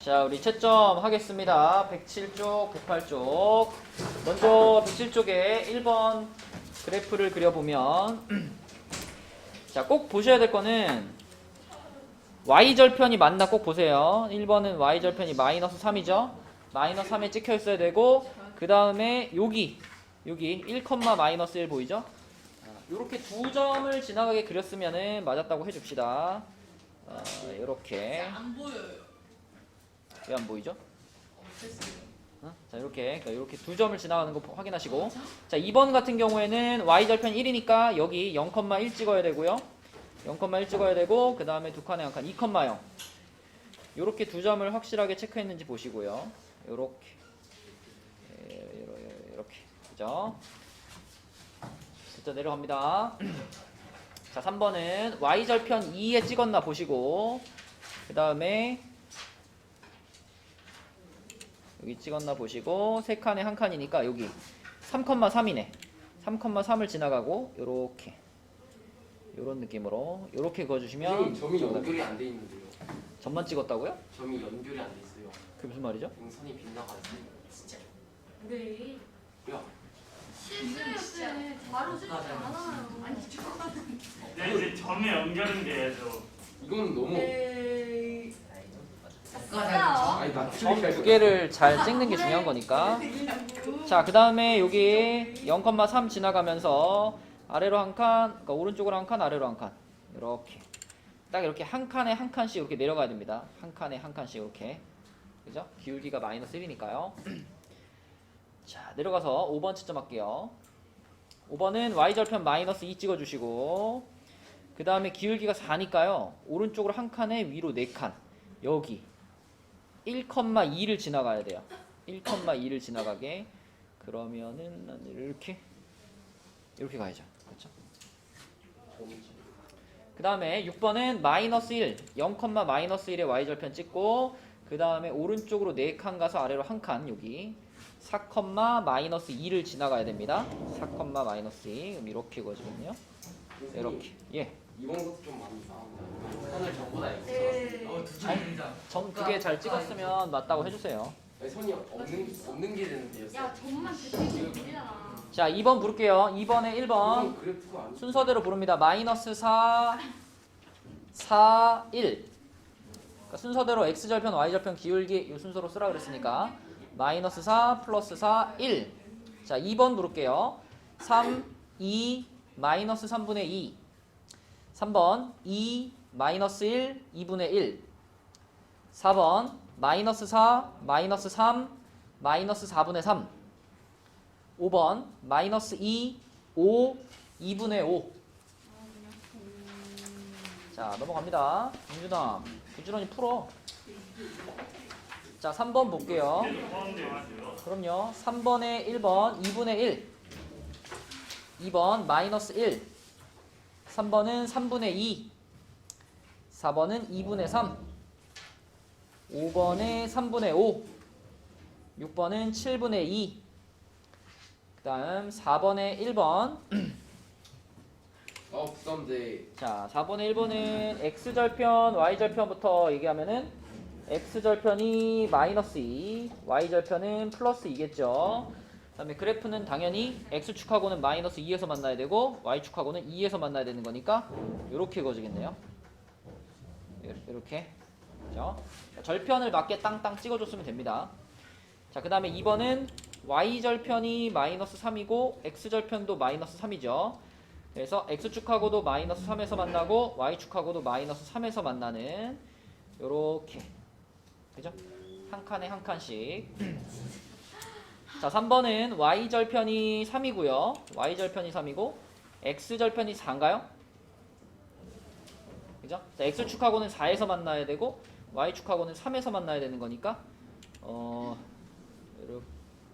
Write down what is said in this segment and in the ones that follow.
자, 우리 채점 하겠습니다. 107쪽, 108쪽. 먼저 107쪽에 1번 그래프를 그려보면 자, 꼭 보셔야 될 거는 y절편이 맞나 꼭 보세요. 1번은 y절편이 마이너스 3이죠. 마이너스 3에 찍혀 있어야 되고, 그 다음에 여기 1, 마이너스 1 보이죠? 이렇게 두 점을 지나가게 그렸으면 맞았다고 해줍시다. 이렇게. 안 보여요. 왜 안 보이죠? 자, 이렇게 두 점을 지나가는 거 확인하시고, 자, 2번 같은 경우에는 y절편 1이니까 여기 0,1 찍어야 되고요. 0,1 찍어야 되고, 그 다음에 두 칸에 한 칸 2,0. 이렇게 두 점을 확실하게 체크했는지 보시고요. 이렇게 그죠? 진짜 내려갑니다. 자, 3번은 y절편 2에 찍었나 보시고, 그 다음에 여기 찍었나 보시고, 세 칸에 한 칸이니까 여기 3,3이네. 3,3을 지나가고 요렇게 요런 느낌으로 요렇게 그어주시면 점이 연결이 안 돼 있는데요. 점만 찍었다고요? 점이 연결이 안 돼 있어요. 그게 무슨 말이죠? 등선이 빗나가지. 진짜. 네. 야, 실수였어요. 바로 실수 안 하나요? 아니 저거는. 네, 이제 점에 연결은 돼야죠. 이건 너무. 네. 아니 나 점 두 개를 잘 찍는 게 중요한 거니까. 자, 그 다음에 여기 0,3 지나가면서 아래로 한 칸, 그러니까 오른쪽으로 한 칸, 아래로 한 칸. 이렇게 딱 이렇게 한 칸에 한 칸씩 이렇게 내려가야 됩니다. 한 칸에 한 칸씩 이렇게. 그죠? 기울기가 마이너스 1이니까요. 자, 내려가서 5번 채점할게요. 5번은 y절편 마이너스 2 찍어주시고, 그 다음에 기울기가 4니까요. 오른쪽으로 한 칸에 위로 4칸. 여기 1,2를 지나가야 돼요. 1,2를 지나가게. 그러면은 이렇게 가야죠. 그렇죠? 그 다음에 6번은 마이너스 1, 0,-1의 y절편 찍고, 그 다음에 오른쪽으로 4칸 가서 아래로 한 칸, 여기 4,-2를 지나가야 됩니다. 4,-2. 그럼 이렇게 그어지거든요. 이렇게. 예. 이번 것도 좀 많이 나온다. 선을 전부 다 네. 점 두 개 잘 찍었으면 맞다고 해주세요. 선이 없는 게 되는데요. 야 점만 대충 들리잖아. 자, 2번 부를게요. 2번에 1번. 이건 그래프가 아니. 순서대로 부릅니다. 마이너스 4, 4, 1. 그러니까 순서대로 x절편, y절편 기울기 이 순서로 쓰라 그랬으니까 마이너스 4 플러스 4, 1. 자, 2번 부를게요. 3, 2, 마이너스 3분의 2. 3번 2, 마이너스 1, 2분의 1. 4번 마이너스 4, 마이너스 3, 마이너스 4분의 3. 5번 마이너스 2, 5, 2분의 5. 자, 넘어갑니다. 민준아, 부지런히 풀어. 자, 3번 볼게요. 그래도 포함되어 하세요. 그럼요. 3번에 1번 2분의 1. 2번 마이너스 1. 3번은 3분의 2. 4번은 2분의 3. 5번에 3분의 5. 6번은 7분의 2. 그 다음 4번에 1번. 부담돼. 자, 4번에 1번은 x절편, y절편부터 얘기하면은 x절편이 마이너스 2, y절편은 플러스 2겠죠. 그 다음에 그래프는 당연히 x축하고는 마이너스 2에서 만나야 되고 y축하고는 2에서 만나야 되는 거니까 이렇게 그어지겠네요. 이렇게. 그죠? 절편을 맞게 땅땅 찍어줬으면 됩니다. 자, 그 다음에 2번은 y절편이 마이너스 3이고 x절편도 마이너스 3이죠. 그래서 x축하고도 마이너스 3에서 만나고 y축하고도 마이너스 3에서 만나는 요렇게. 그죠? 한 칸에 한 칸씩. 자, 3번은 y절편이 3이고요. y절편이 3이고 x절편이 4인가요? 그죠? 자, x축하고는 4에서 만나야 되고 y축하고는 3에서 만나야 되는 거니까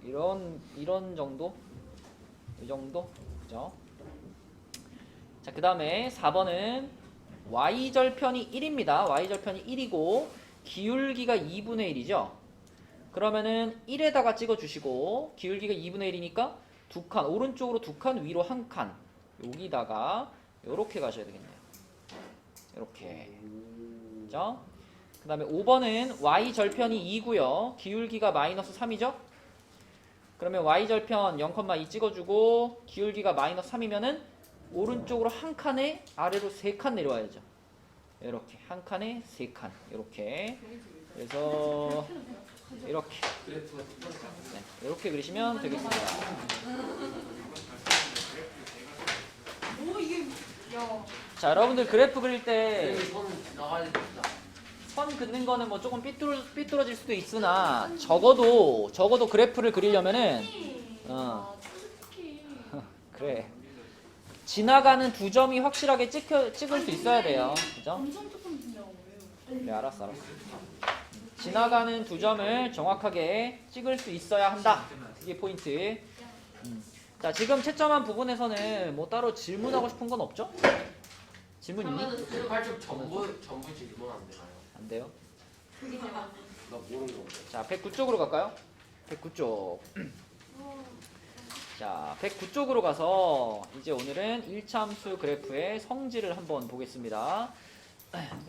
이런 정도? 이 정도? 그죠? 자, 그 다음에 4번은 y절편이 1입니다. y절편이 1이고 기울기가 2분의 1이죠. 그러면은 1에다가 찍어주시고 기울기가 2분의 1이니까 두 칸, 오른쪽으로 두 칸, 위로 한 칸. 여기다가 이렇게 가셔야 되겠네요. 이렇게. 그죠? 그 다음에 5번은 y절편이 2고요. 기울기가 마이너스 3이죠. 그러면 y절편 0,2 찍어주고 기울기가 마이너스 3이면은 오른쪽으로 한 칸에 아래로 3칸 내려와야죠. 이렇게 한 칸에 3칸 이렇게. 그래서 이렇게 그래프가 똑같지 않아요? 네, 이렇게 그리시면 되겠습니다. 뭐 이게 야. 자, 여러분들 그래프 그릴 때 네, 손 나가야 된다. 선 긋는 거는 뭐 조금 삐뚤어질 수도 있으나 적어도 그래프를 그리려면은 솔직히 그래. 지나가는 두 점이 확실하게 찍을 수 있어야 돼요. 그죠? 엄청 조금 준다고 왜요? 네, 알았어. 지나가는 두 점을 정확하게 찍을 수 있어야 한다. 이게 포인트. 자, 지금 채점한 부분에서는 뭐 따로 질문하고 싶은 건 없죠? 질문 있니? 팔쪽 전부 질문 안 되나요? 안 돼요. 나 모르는 거. 자, 109쪽으로 갈까요? 109쪽. 자, 109쪽으로 가서 이제 오늘은 1차 함수 그래프의 성질을 한번 보겠습니다.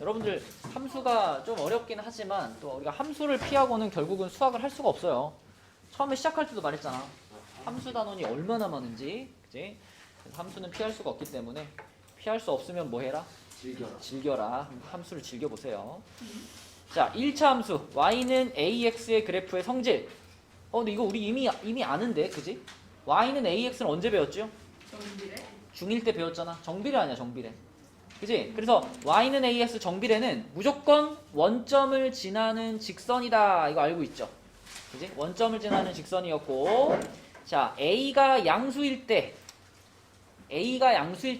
여러분들 함수가 좀 어렵긴 하지만 또 우리가 함수를 피하고는 결국은 수학을 할 수가 없어요. 처음에 시작할 때도 말했잖아. 함수 단원이 얼마나 많은지, 그치? 그래서 함수는 피할 수가 없기 때문에 피할 수 없으면 뭐 해라? 즐겨라. 함수를 즐겨보세요. 자, 1차 함수 y는 ax의 그래프의 성질. 근데 이거 우리 이미 아는데, 그지? y는 ax는 언제 배웠죠? 정비래? 중1 때 배웠잖아. 정비례 아니야, 정비례. 그지? 그래서 y는 ax 정비례는 무조건 원점을 지나는 직선이다. 이거 알고 있죠? 그지? 원점을 지나는 직선이었고, 자, a가 양수일 때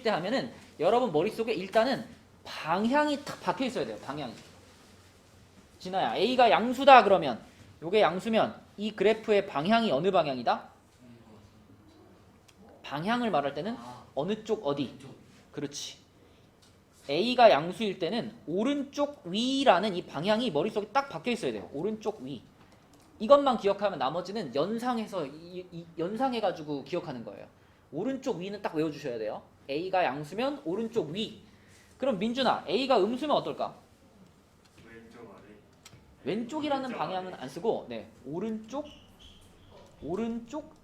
하면은 여러분 머릿속에 일단은 방향이 탁 박혀 있어야 돼요. 방향이. 진아야, a가 양수다 그러면 요게 양수면 이 그래프의 방향이 어느 방향이다? 방향을 말할 때는 어느 쪽 어디? 그렇지. a가 양수일 때는 오른쪽 위라는 이 방향이 머릿속에 딱 박혀 있어야 돼요. 오른쪽 위. 이것만 기억하면 나머지는 연상해가지고 기억하는 거예요. 오른쪽 위는 딱 외워주셔야 돼요. a가 양수면 오른쪽 위. 그럼 민준아, a가 음수면 어떨까? 왼쪽 아래. 왼쪽이라는 왼쪽 방향은 아래. 안 쓰고, 네, 오른쪽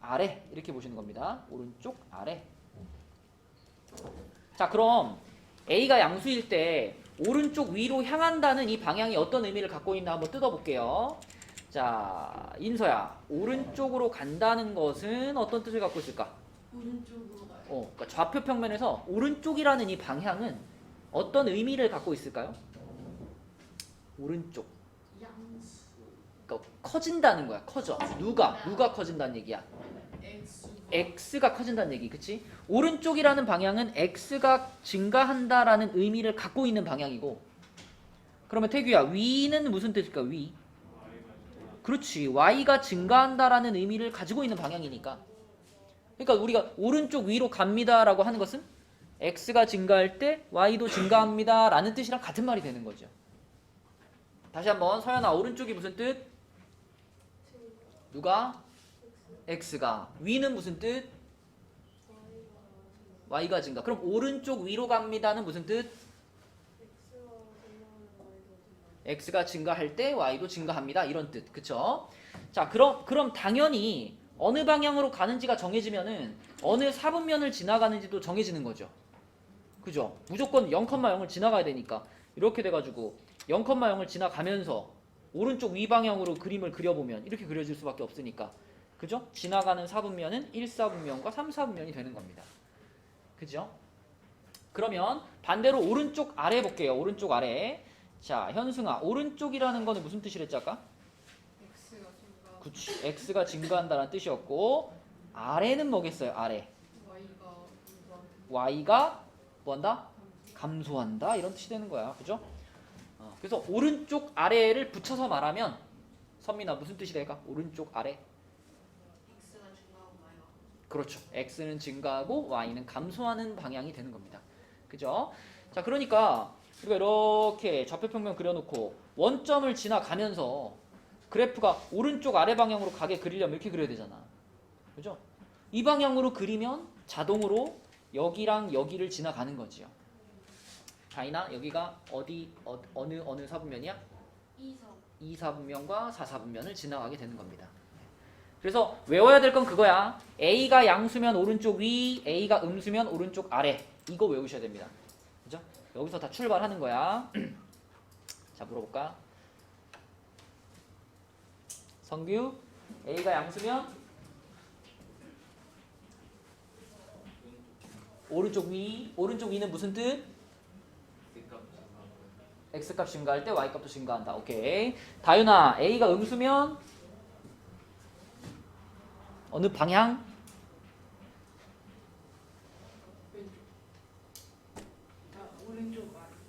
아래 이렇게 보시는 겁니다. 오른쪽 아래. 자, 그럼 a가 양수일 때 오른쪽 위로 향한다는 이 방향이 어떤 의미를 갖고 있나 한번 뜯어볼게요. 자, 인서야, 오른쪽으로 간다는 것은 어떤 뜻을 갖고 있을까? 오른쪽으로 가요. 그러니까 좌표 평면에서 오른쪽이라는 이 방향은 어떤 의미를 갖고 있을까요? 오른쪽. 양수. 그러니까 커진다는 거야. 커져. 누가 커진다는 얘기야. x가 커진다는 얘기. 그치? 오른쪽이라는 방향은 x가 증가한다라는 의미를 갖고 있는 방향이고, 그러면 태규야, 위는 무슨 뜻일까? 위. 그렇지. y가 증가한다라는 의미를 가지고 있는 방향이니까. 그러니까 우리가 오른쪽 위로 갑니다라고 하는 것은 x가 증가할 때 y도 증가합니다라는 뜻이랑 같은 말이 되는 거죠. 다시 한번, 서연아, 오른쪽이 무슨 뜻? 누가? x가. 위는 무슨 뜻? y가 증가. 그럼 오른쪽 위로 갑니다는 무슨 뜻? x가 증가할 때 y도 증가합니다. 이런 뜻. 그쵸? 자, 그럼 당연히 어느 방향으로 가는지가 정해지면은 어느 사분면을 지나가는지도 정해지는 거죠. 그죠? 무조건 0,0을 지나가야 되니까. 이렇게 돼가지고 0,0을 지나가면서 오른쪽 위 방향으로 그림을 그려보면 이렇게 그려질 수밖에 없으니까. 그죠? 지나가는 사분면은 1사분면과 3사분면이 되는 겁니다. 그죠? 그러면 반대로 오른쪽 아래 볼게요. 오른쪽 아래. 자, 현승아, 오른쪽이라는 거는 무슨 뜻이랬지 아까? x가 증가. 그치. x가 증가한다는 뜻이었고, 아래는 뭐겠어요? 아래. y가 뭐한다? 감소한다. 이런 뜻이 되는 거야. 그죠? 그래서 오른쪽 아래를 붙여서 말하면, 선민아, 무슨 뜻이 될까? 오른쪽 아래. x가 증가하고 y가. 그렇죠. x는 증가하고 y는 감소하는 방향이 되는 겁니다. 그죠? 자, 그러니까 우리가 이렇게 좌표평면 그려놓고 원점을 지나가면서 그래프가 오른쪽 아래 방향으로 가게 그리려면 이렇게 그려야 되잖아. 그죠? 이 방향으로 그리면 자동으로 여기랑 여기를 지나가는 거지요. 다이나, 여기가 어느 사분면이야? 2, 4. 2, 4분면과 4, 4분면을 지나가게 되는 겁니다. 그래서 외워야 될 건 그거야. A가 양수면 오른쪽 위, A가 음수면 오른쪽 아래. 이거 외우셔야 됩니다. 그죠? 여기서 다 출발하는 거야. 자, 물어볼까? 성규, A가 양수면 오른쪽 위, 오른쪽 위는 무슨 뜻? X값 증가할 때 Y값도 증가한다. 오케이. 다윤아, A가 음수면 어느 방향?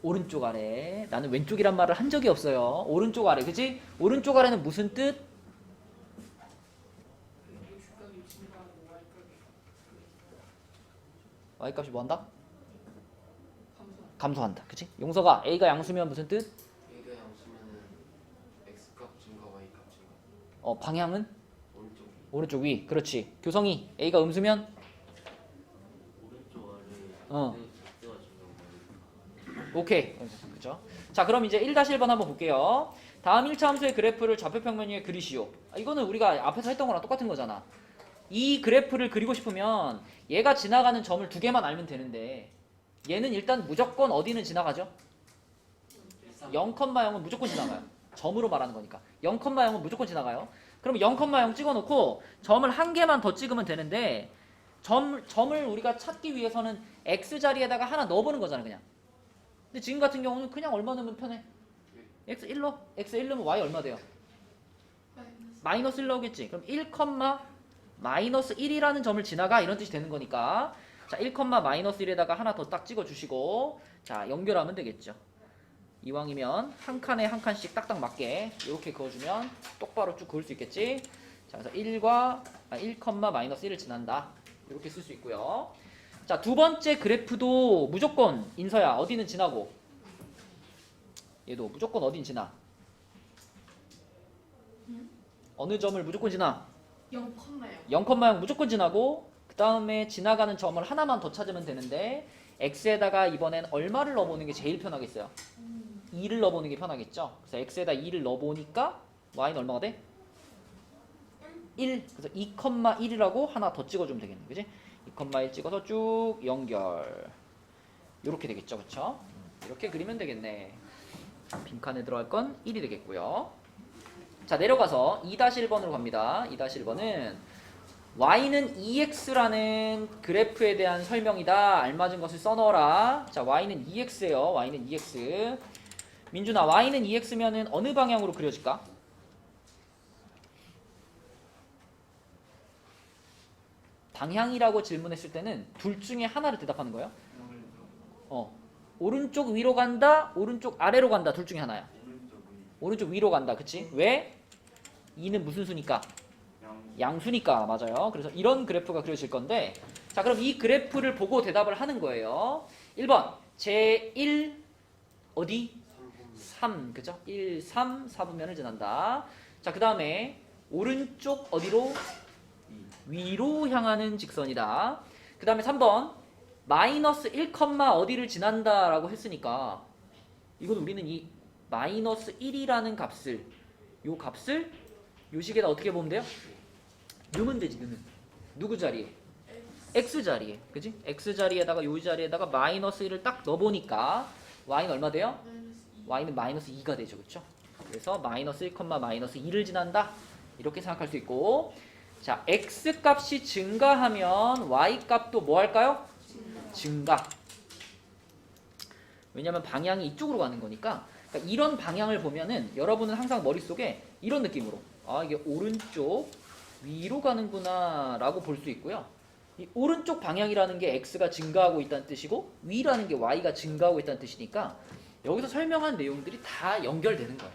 오른쪽 아래. 나는 왼쪽이란 말을 한 적이 없어요. 오른쪽 아래, 그지? 오른쪽 아래는 무슨 뜻? Y값이 뭐 한다? 감소한다. 그치? 용서가 A가 양수면 무슨 뜻? A가 양수면은 X값 증가, Y값 증가. 방향은? 오른쪽 위. 오른쪽 위. 그렇지. 교성이 A가 음수면? 오른쪽 아래. 어. X가 증가, 오케이. 그죠? 자, 그럼 이제 1-1번 한번 볼게요. 다음 1차 함수의 그래프를 좌표평면 위에 그리시오. 이거는 우리가 앞에서 했던 거랑 똑같은 거잖아. 이 그래프를 그리고 싶으면 얘가 지나가는 점을 2개만 알면 되는데 얘는 일단 무조건 어디는 지나가죠? 0,0은 무조건 지나가요. 점으로 말하는 거니까. 0,0은 무조건 지나가요. 그럼 0,0 찍어놓고 점을 1개만 더 찍으면 되는데 점을 우리가 찾기 위해서는 X자리에다가 하나 넣어보는 거잖아, 그냥. 근데 지금 같은 경우는 그냥 얼마 넣으면 편해? X1 넣어. X1 넣으면 Y 얼마 돼요? 마이너스 1 나오겠지. 그럼 1, 마이너스 1이라는 점을 지나가 이런 뜻이 되는 거니까 자, 1, 마이너스 1에다가 하나 더 딱 찍어주시고 자, 연결하면 되겠죠. 이왕이면 한 칸에 한 칸씩 딱딱 맞게 이렇게 그어주면 똑바로 쭉 그을 수 있겠지. 자, 그래서 1, 마이너스 1을 지난다. 이렇게 쓸 수 있고요. 자, 두 번째 그래프도 무조건 인서야 어디는 지나고 얘도 무조건 어딘 지나? 어느 점을 무조건 지나? 0,0. 0,0 무조건 지나고 그 다음에 지나가는 점을 하나만 더 찾으면 되는데 x에다가 이번엔 얼마를 넣어보는 게 제일 편하겠어요? 2를 넣어보는 게 편하겠죠? 그래서 x에다 2를 넣어보니까 y는 얼마가 돼? 1. 그래서 2,1이라고 하나 더 찍어주면 되겠네. 그지? 2,1 찍어서 쭉 연결. 이렇게 되겠죠. 그쵸? 이렇게 그리면 되겠네. 빈칸에 들어갈 건 1이 되겠고요. 자, 내려가서 2-1번으로 갑니다. 2-1번은 y는 2x라는 그래프에 대한 설명이다. 알맞은 것을 써넣어라. 자, y는 2x예요. y는 2x. 민준아, y는 2x면은 어느 방향으로 그려질까? 방향이라고 질문했을 때는 둘 중에 하나를 대답하는 거예요. 오른쪽 위로 간다, 오른쪽 아래로 간다. 둘 중에 하나야. 오른쪽 위로 간다. 그치? 왜? 2는 무슨 수니까? 양수니까. 맞아요. 그래서 이런 그래프가 그려질 건데 자, 그럼 이 그래프를 보고 대답을 하는 거예요. 1번 제1 어디? 3. 그죠? 1, 3, 4분면을 지난다. 자, 그 다음에 오른쪽 어디로? 위로 향하는 직선이다. 그 다음에 3번 마이너스 1, 어디를 지난다 라고 했으니까 이건 우리는 이 마이너스 1이라는 값을 요 값을 요 식에다 어떻게 보면 돼요? 넣으면 되지. 넣으면 누구 자리에? x 자리에. 그지? x 자리에다가 요 자리에다가 마이너스 1을 딱 넣어보니까 y는 얼마 돼요? y는 마이너스 2가 되죠. 그쵸? 그래서 마이너스 1, 마이너스 2를 지난다. 이렇게 생각할 수 있고 자, x 값이 증가하면 y 값도 뭐 할까요? 증가. 왜냐면 방향이 이쪽으로 가는 거니까. 그러니까 이런 방향을 보면은 여러분은 항상 머릿속에 이런 느낌으로 이게 오른쪽 위로 가는구나 라고 볼 수 있고요. 이 오른쪽 방향이라는 게 x가 증가하고 있다는 뜻이고 위라는 게 y가 증가하고 있다는 뜻이니까 여기서 설명한 내용들이 다 연결되는 거예요.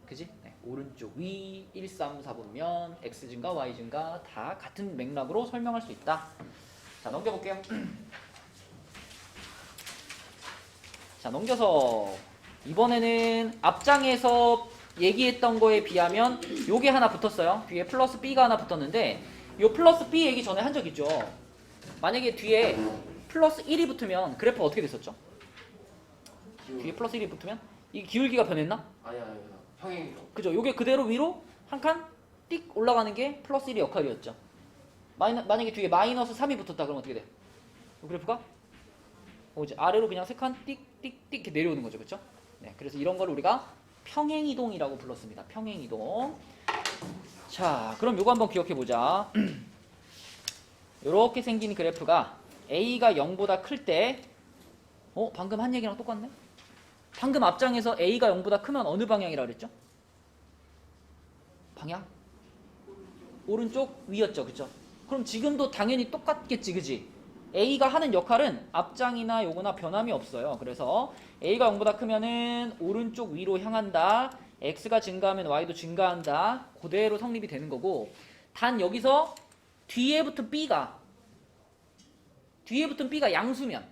그지? 네. 오른쪽 위 1, 3, 4분면 x 증가 y 증가 다 같은 맥락으로 설명할 수 있다. 자, 넘겨볼게요. 자, 넘겨서 이번에는 앞장에서 얘기했던 거에 비하면 요게 하나 붙었어요. 뒤에 플러스 b가 하나 붙었는데 요 플러스 b 얘기 전에 한 적 있죠. 만약에 뒤에 플러스 1이 붙으면 그래프 어떻게 됐었죠? 뒤에 플러스 1이 붙으면 이 기울기가 변했나? 아니야. 평행이동. 그죠? 요게 그대로 위로 한 칸 띡 올라가는 게 플러스 1의 역할이었죠. 만약에 뒤에 마이너스 3이 붙었다 그러면 어떻게 돼? 이 그래프가 이제 아래로 그냥 세 칸 띡띡띡 이렇게 내려오는 거죠. 그렇죠? 네, 그래서 이런 걸 우리가 평행이동이라고 불렀습니다. 평행이동. 자, 그럼 요거 한번 기억해 보자. 요렇게 생긴 그래프가 A가 0보다 클 때 방금 한 얘기랑 똑같네? 방금 앞장에서 A가 0보다 크면 어느 방향이라 그랬죠? 방향? 오른쪽 위였죠. 그쵸? 그럼 지금도 당연히 똑같겠지. 그지? A가 하는 역할은 앞장이나 요거나 변함이 없어요. 그래서 A가 0보다 크면은 오른쪽 위로 향한다. X가 증가하면 Y도 증가한다. 그대로 성립이 되는 거고, 단 여기서 뒤에 붙은 B가 양수면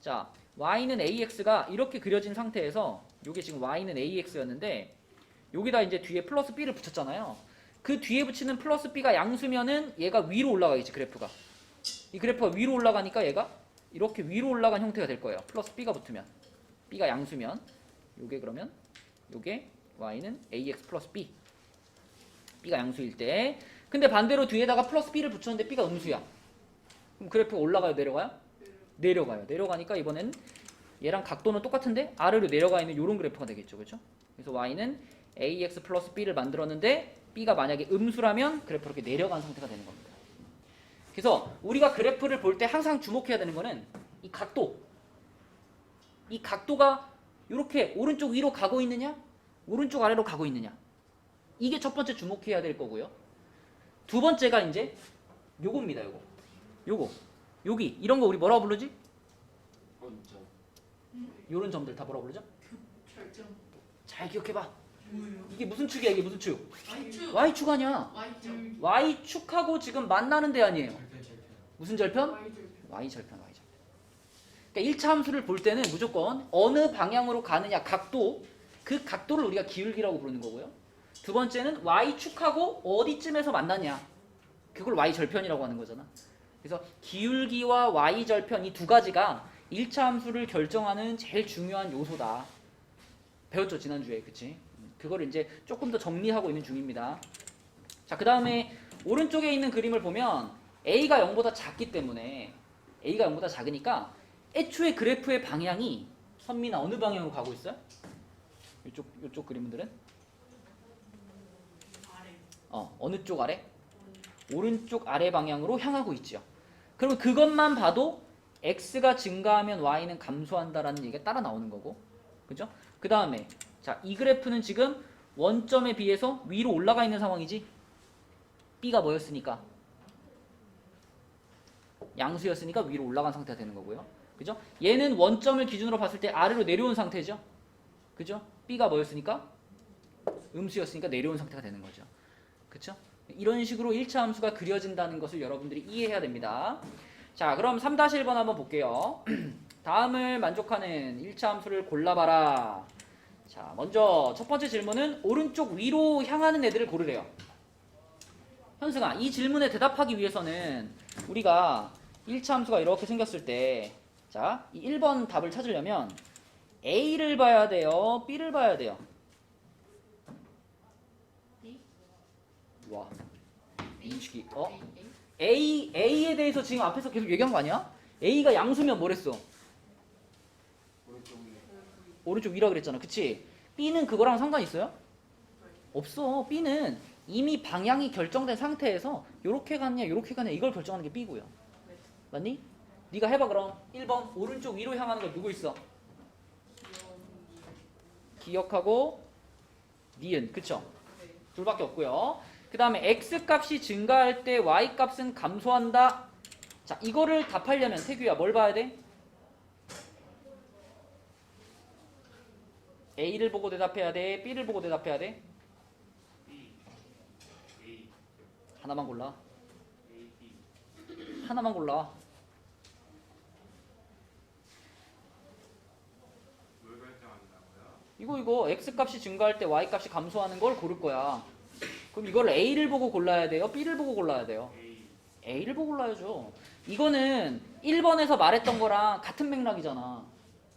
자, Y는 AX가 이렇게 그려진 상태에서 요게 지금 Y는 AX였는데 여기다 이제 뒤에 플러스 B를 붙였잖아요. 그 뒤에 붙이는 플러스 B가 양수면은 얘가 위로 올라가겠지. 그래프가 이 그래프가 위로 올라가니까 얘가 이렇게 위로 올라간 형태가 될 거예요. 플러스 B가 붙으면 B가 양수면 요게 그러면 요게 Y는 AX 플러스 B B가 양수일 때. 근데 반대로 뒤에다가 플러스 B를 붙였는데 B가 음수야. 그럼 그래프가 올라가요? 내려가요? 내려가요. 내려가니까 이번엔 얘랑 각도는 똑같은데 아래로 내려가 있는 요런 그래프가 되겠죠. 그렇죠? 그래서 Y는 AX 플러스 B를 만들었는데 B가 만약에 음수라면 그래프가 이렇게 내려간 상태가 되는 겁니다. 그래서 우리가 그래프를 볼 때 항상 주목해야 되는 거는 이 각도. 이 각도가 이렇게 오른쪽 위로 가고 있느냐? 오른쪽 아래로 가고 있느냐? 이게 첫 번째 주목해야 될 거고요. 두 번째가 이제 요겁니다. 여기 이런 거 우리 뭐라고 부르지? 원점. 요런 점들 다 뭐라고 부르죠? 결정. 잘 기억해봐. 뭐예요? 이게 무슨 축이야? 이게 무슨 축? Y축. Y축 아니야. Y점. Y축하고 지금 만나는 데 아니에요. 무슨 절편? Y절편. Y절편. 그러니까 1차 함수를 볼 때는 무조건 어느 방향으로 가느냐, 각도, 그 각도를 우리가 기울기라고 부르는 거고요. 두 번째는 Y축하고 어디쯤에서 만나냐, 그걸 Y절편이라고 하는 거잖아. 그래서 기울기와 Y절편 이 두 가지가 1차 함수를 결정하는 제일 중요한 요소다. 배웠죠, 지난주에. 그치? 그걸 이제 조금 더 정리하고 있는 중입니다. 자, 그 다음에 오른쪽에 있는 그림을 보면 A가 0보다 작기 때문에, A가 0보다 작으니까 애초에 그래프의 방향이 선미나 어느 방향으로 가고 있어요? 요쪽 그림들은? 아래. 어느 쪽 아래? 오른쪽 아래 방향으로 향하고 있죠. 그러면 그것만 봐도 X가 증가하면 Y는 감소한다라는 얘기가 따라 나오는 거고, 그죠? 그 다음에 자, 이 그래프는 지금 원점에 비해서 위로 올라가 있는 상황이지. B가 뭐였으니까? 양수였으니까 위로 올라간 상태가 되는 거고요. 그죠? 얘는 원점을 기준으로 봤을 때 아래로 내려온 상태죠. 그죠? B가 뭐였으니까? 음수였으니까 내려온 상태가 되는 거죠. 그쵸? 이런 식으로 1차 함수가 그려진다는 것을 여러분들이 이해해야 됩니다. 자, 그럼 3-1번 한번 볼게요. 다음을 만족하는 1차 함수를 골라봐라. 자, 먼저 첫 번째 질문은 오른쪽 위로 향하는 애들을 고르래요. 현승아, 이 질문에 대답하기 위해서는 우리가 1차 함수가 이렇게 생겼을 때, 자, 이 1번 답을 찾으려면 A를 봐야 돼요? B를 봐야 돼요? 와, 인식이 A에 대해서 지금 앞에서 계속 얘기한 거 아니야? A가 양수면 뭐랬어? 오른쪽 위. 오른쪽 위라 그랬잖아. 그치? B는 그거랑 상관 있어요? 없어. B는 이미 방향이 결정된 상태에서 요렇게 갔냐 요렇게 갔냐 이걸 결정하는 게 B고요. 맞니? 네가 해봐. 그럼 1번 오른쪽 위로 향하는 거 누구 있어? 기억하고 니은. 그쵸? 둘밖에 없고요. 그 다음에 X값이 증가할 때 Y값은 감소한다. 자, 이거를 답하려면 태규야 뭘 봐야 돼? A를 보고 대답해야 돼? B를 보고 대답해야 돼? A, 하나만 골라. A, B. 하나만 골라. 뭘 결정한다고요? 이거 X값이 증가할 때 Y값이 감소하는 걸 고를 거야. 그럼 이걸 A를 보고 골라야 돼요? B를 보고 골라야 돼요? A, A를 보고 골라야죠. 이거는 1번에서 말했던 거랑 같은 맥락이잖아.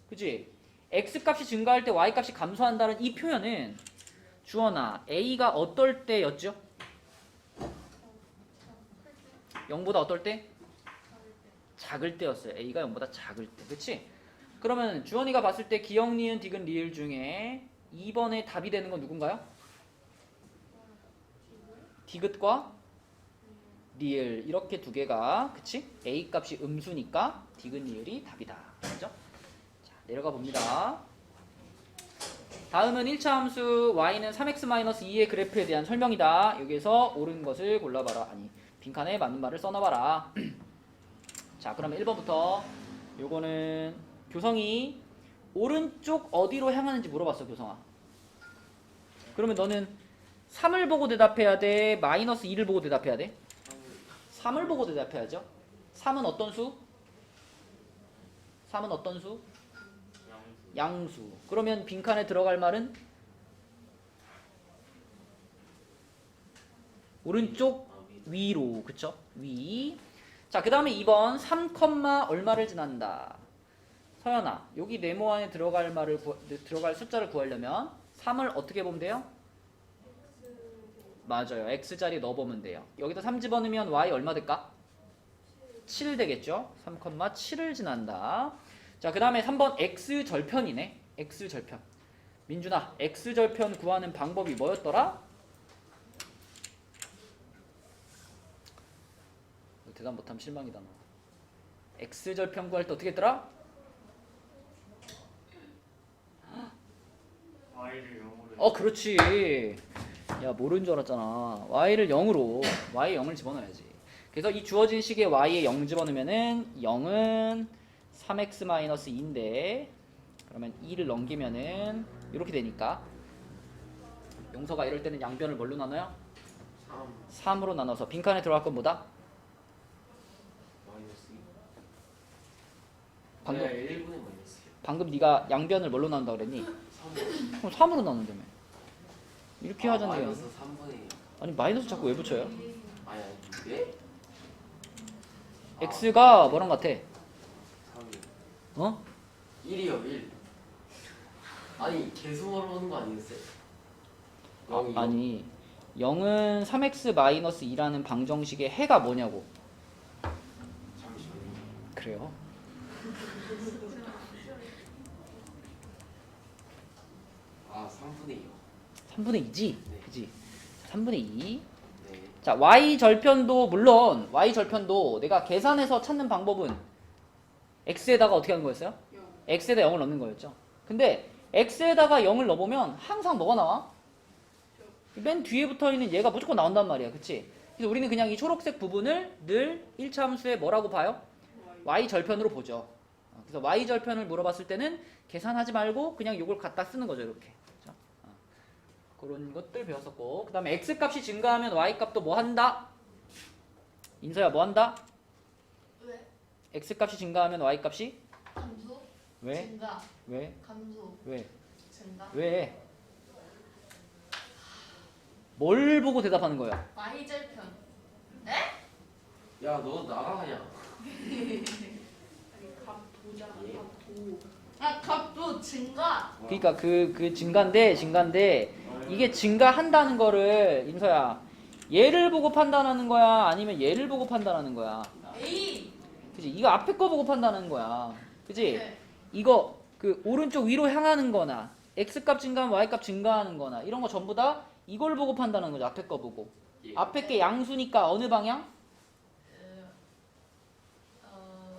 그치? x값이 증가할 때 y값이 감소한다는 이 표현은 주원아 a가 어떨 때였죠? 0보다 어떨 때? 작을 때였어요. a가 0보다 작을 때. 그치? 그러면 주원이가 봤을 때 기억, 니은, 디귿, 리을 중에 2번에 답이 되는 건 누군가요? 디귿과 리을 이렇게 두 개가 그치? a 값이 음수니까 디귿, 리을이 답이다. 그죠? 자, 내려가 봅니다. 다음은 1차 함수 y는 3x-2의 그래프에 대한 설명이다. 여기에서 옳은 것을 골라봐라. 아니 빈칸에 맞는 말을 써놔봐라. 자 그러면 1번부터 요거는 교성이 오른쪽 어디로 향하는지 물어봤어. 교성아. 그러면 너는 3을 보고 대답해야 돼? 마이너스 2를 보고 대답해야 돼? 3을 보고 대답해야죠. 3은 어떤 수? 3은 어떤 수? 양수. 그러면 빈칸에 들어갈 말은? 오른쪽 위로. 그쵸? 위. 자, 그 다음에 2번 3, 얼마를 지난다. 서연아, 여기 네모 안에 들어갈 들어갈 숫자를 구하려면 3을 어떻게 보면 돼요? 맞아요. x자리에 넣어보면 돼요. 여기다 3 집어넣으면 y 얼마 될까? 7 되겠죠? 3, 7을 지난다. 자, 그 다음에 3번 x절편이네. x절편. 민준아, x절편 구하는 방법이 뭐였더라? 대답 못하면 실망이다 너. x절편 구할 때 어떻게 했더라? y를 0으로 그렇지. 야, 모르는 줄 알았잖아. y를 0으로, y에 0을 집어넣어야지. 그래서 이 주어진 식에 y에 0 집어넣으면은 0은 3x-2인데 그러면 2를 넘기면은 이렇게 되니까 용서가 이럴 때는 양변을 뭘로 나눠요? 3으로 나눠서 빈칸에 들어갈 건 뭐다? 마이너스 2. 방금 네, 1분의 마이너스 2. 방금 네가 양변을 뭘로 나눈다 그랬니? 3. 그럼 3으로 나눈다며. 이렇게 하자는 게 마이너스 3분의 2. 아니 마이너스 자꾸 왜 붙여요? 아니 예? x가 뭐랑 같아? 3이. 어? 1이요 1. 아니 계수로 오는 거 아니었어요? 0이요? 아니 0은 3x-2라는 방정식의 해가 뭐냐고. 잠시만요. 그래요? 아 3분의 2요. 3분의 2지? 네. 그지? 3분의 2. 네. 자, y절편도 물론 y절편도 내가 계산해서 찾는 방법은 x에다가 어떻게 하는 거였어요? x에다 0을 넣는 거였죠. 근데 x에다가 0을 넣어보면 항상 뭐가 나와? 맨 뒤에 붙어있는 얘가 무조건 나온단 말이야. 그치? 그래서 우리는 그냥 이 초록색 부분을 늘 1차 함수에 뭐라고 봐요? y절편으로 보죠. 그래서 y절편을 물어봤을 때는 계산하지 말고 그냥 이걸 갖다 쓰는 거죠. 이렇게. 그렇죠? 그런 것들 배웠었고, 그 다음에 x값이 증가하면 y값도 뭐 한다? 인서야 뭐 한다? 왜? x값이 증가하면 y값이? 감소? 왜? 증가. 왜? 감소. 왜? 증가. 왜? 뭘 보고 대답하는 거야? y절편. 야 너 나가 그냥. 값도 증가. 그러니까 그 증가인데 이게 증가한다는 거를 인서야 얘를 보고 판단하는 거야? 아니면 얘를 보고 판단하는 거야? A. 그지? 이거 앞에 거 보고 판단하는 거야. 그지? 네. 이거 그 오른쪽 위로 향하는 거나 x값 증가하면 y값 증가하는 거나 이런 거 전부 다 이걸 보고 판단하는 거죠. 앞에 거 보고. 예. 앞에 게 양수니까 어느 방향?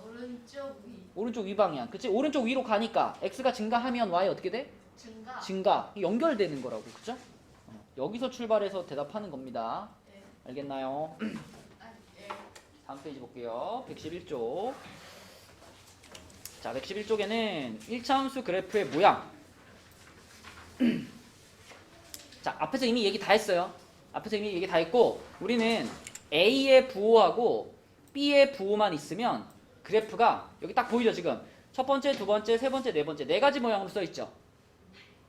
오른쪽 위. 오른쪽 위 방향. 그치? 오른쪽 위로 가니까 x가 증가하면 y 어떻게 돼? 증가. 증가. 연결되는 거라고. 그죠? 여기서 출발해서 대답하는 겁니다. 네. 알겠나요? 예. 다음 페이지 볼게요. 111쪽. 자, 111쪽에는 1차 함수 그래프의 모양. 자, 앞에서 이미 얘기 다 했어요. 앞에서 이미 얘기 다 했고, 우리는 A의 부호하고 B의 부호만 있으면 그래프가 여기 딱 보이죠, 지금? 첫 번째, 두 번째, 세 번째, 네 번째, 네 가지 모양으로 써 있죠.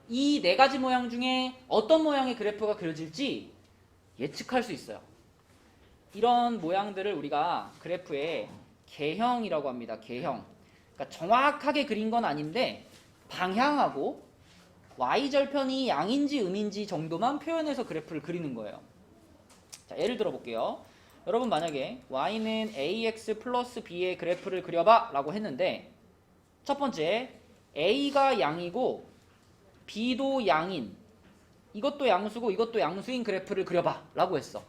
이 네 가지 모양 중에 어떤 모양의 그래프가 그려질지 예측할 수 있어요. 이런 모양들을 우리가 그래프의 개형이라고 합니다. 개형. 그러니까 정확하게 그린 건 아닌데 방향하고 y절편이 양인지 음인지 정도만 표현해서 그래프를 그리는 거예요. 자, 예를 들어 볼게요. 여러분 만약에 y는 ax 플러스 b의 그래프를 그려봐 라고 했는데 첫 번째 a가 양이고 b도 양인 이것도 양수고 이것도 양수인 그래프를 그려봐 라고 했어.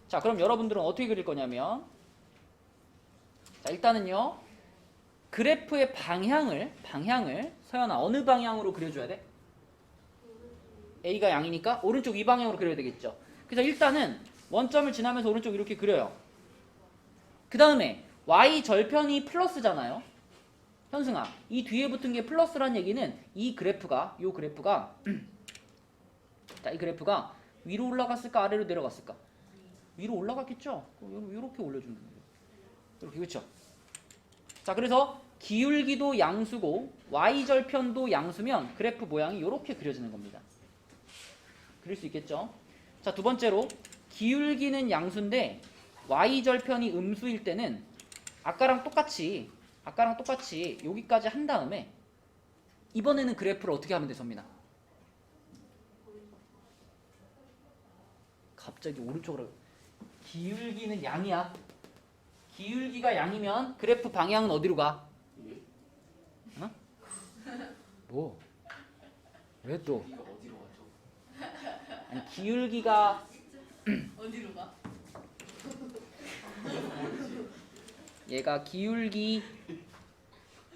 자, 그럼 여러분들은 어떻게 그릴 거냐면 자, 일단은요 그래프의 방향을 서연아 어느 방향으로 그려줘야 돼? a가 양이니까 오른쪽 이 방향으로 그려야 되겠죠. 그래서 일단은 원점을 지나면서 오른쪽 이렇게 그려요. 그 다음에 y절편이 플러스잖아요. 현승아, 이 뒤에 붙은 게 플러스란 얘기는 이 그래프가 자, 이 그래프가 위로 올라갔을까 아래로 내려갔을까? 위로 올라갔겠죠? 이렇게 올려주는 거예요. 이렇게, 그렇죠? 자, 그래서 기울기도 양수고 y절편도 양수면 그래프 모양이 이렇게 그려지는 겁니다. 그릴 수 있겠죠? 자, 두 번째로 기울기는 양수인데 y절편이 음수일 때는 아까랑 똑같이 여기까지 한 다음에 이번에는 그래프를 어떻게 하면 돼, 선민아? 갑자기 오른쪽으로. 기울기는 양이야. 기울기가 양이면 그래프 방향은 어디로 가? 어? 뭐? 왜 또? 이거 어디로 가죠? 아니, 기울기가 어디로 가? 얘가 기울기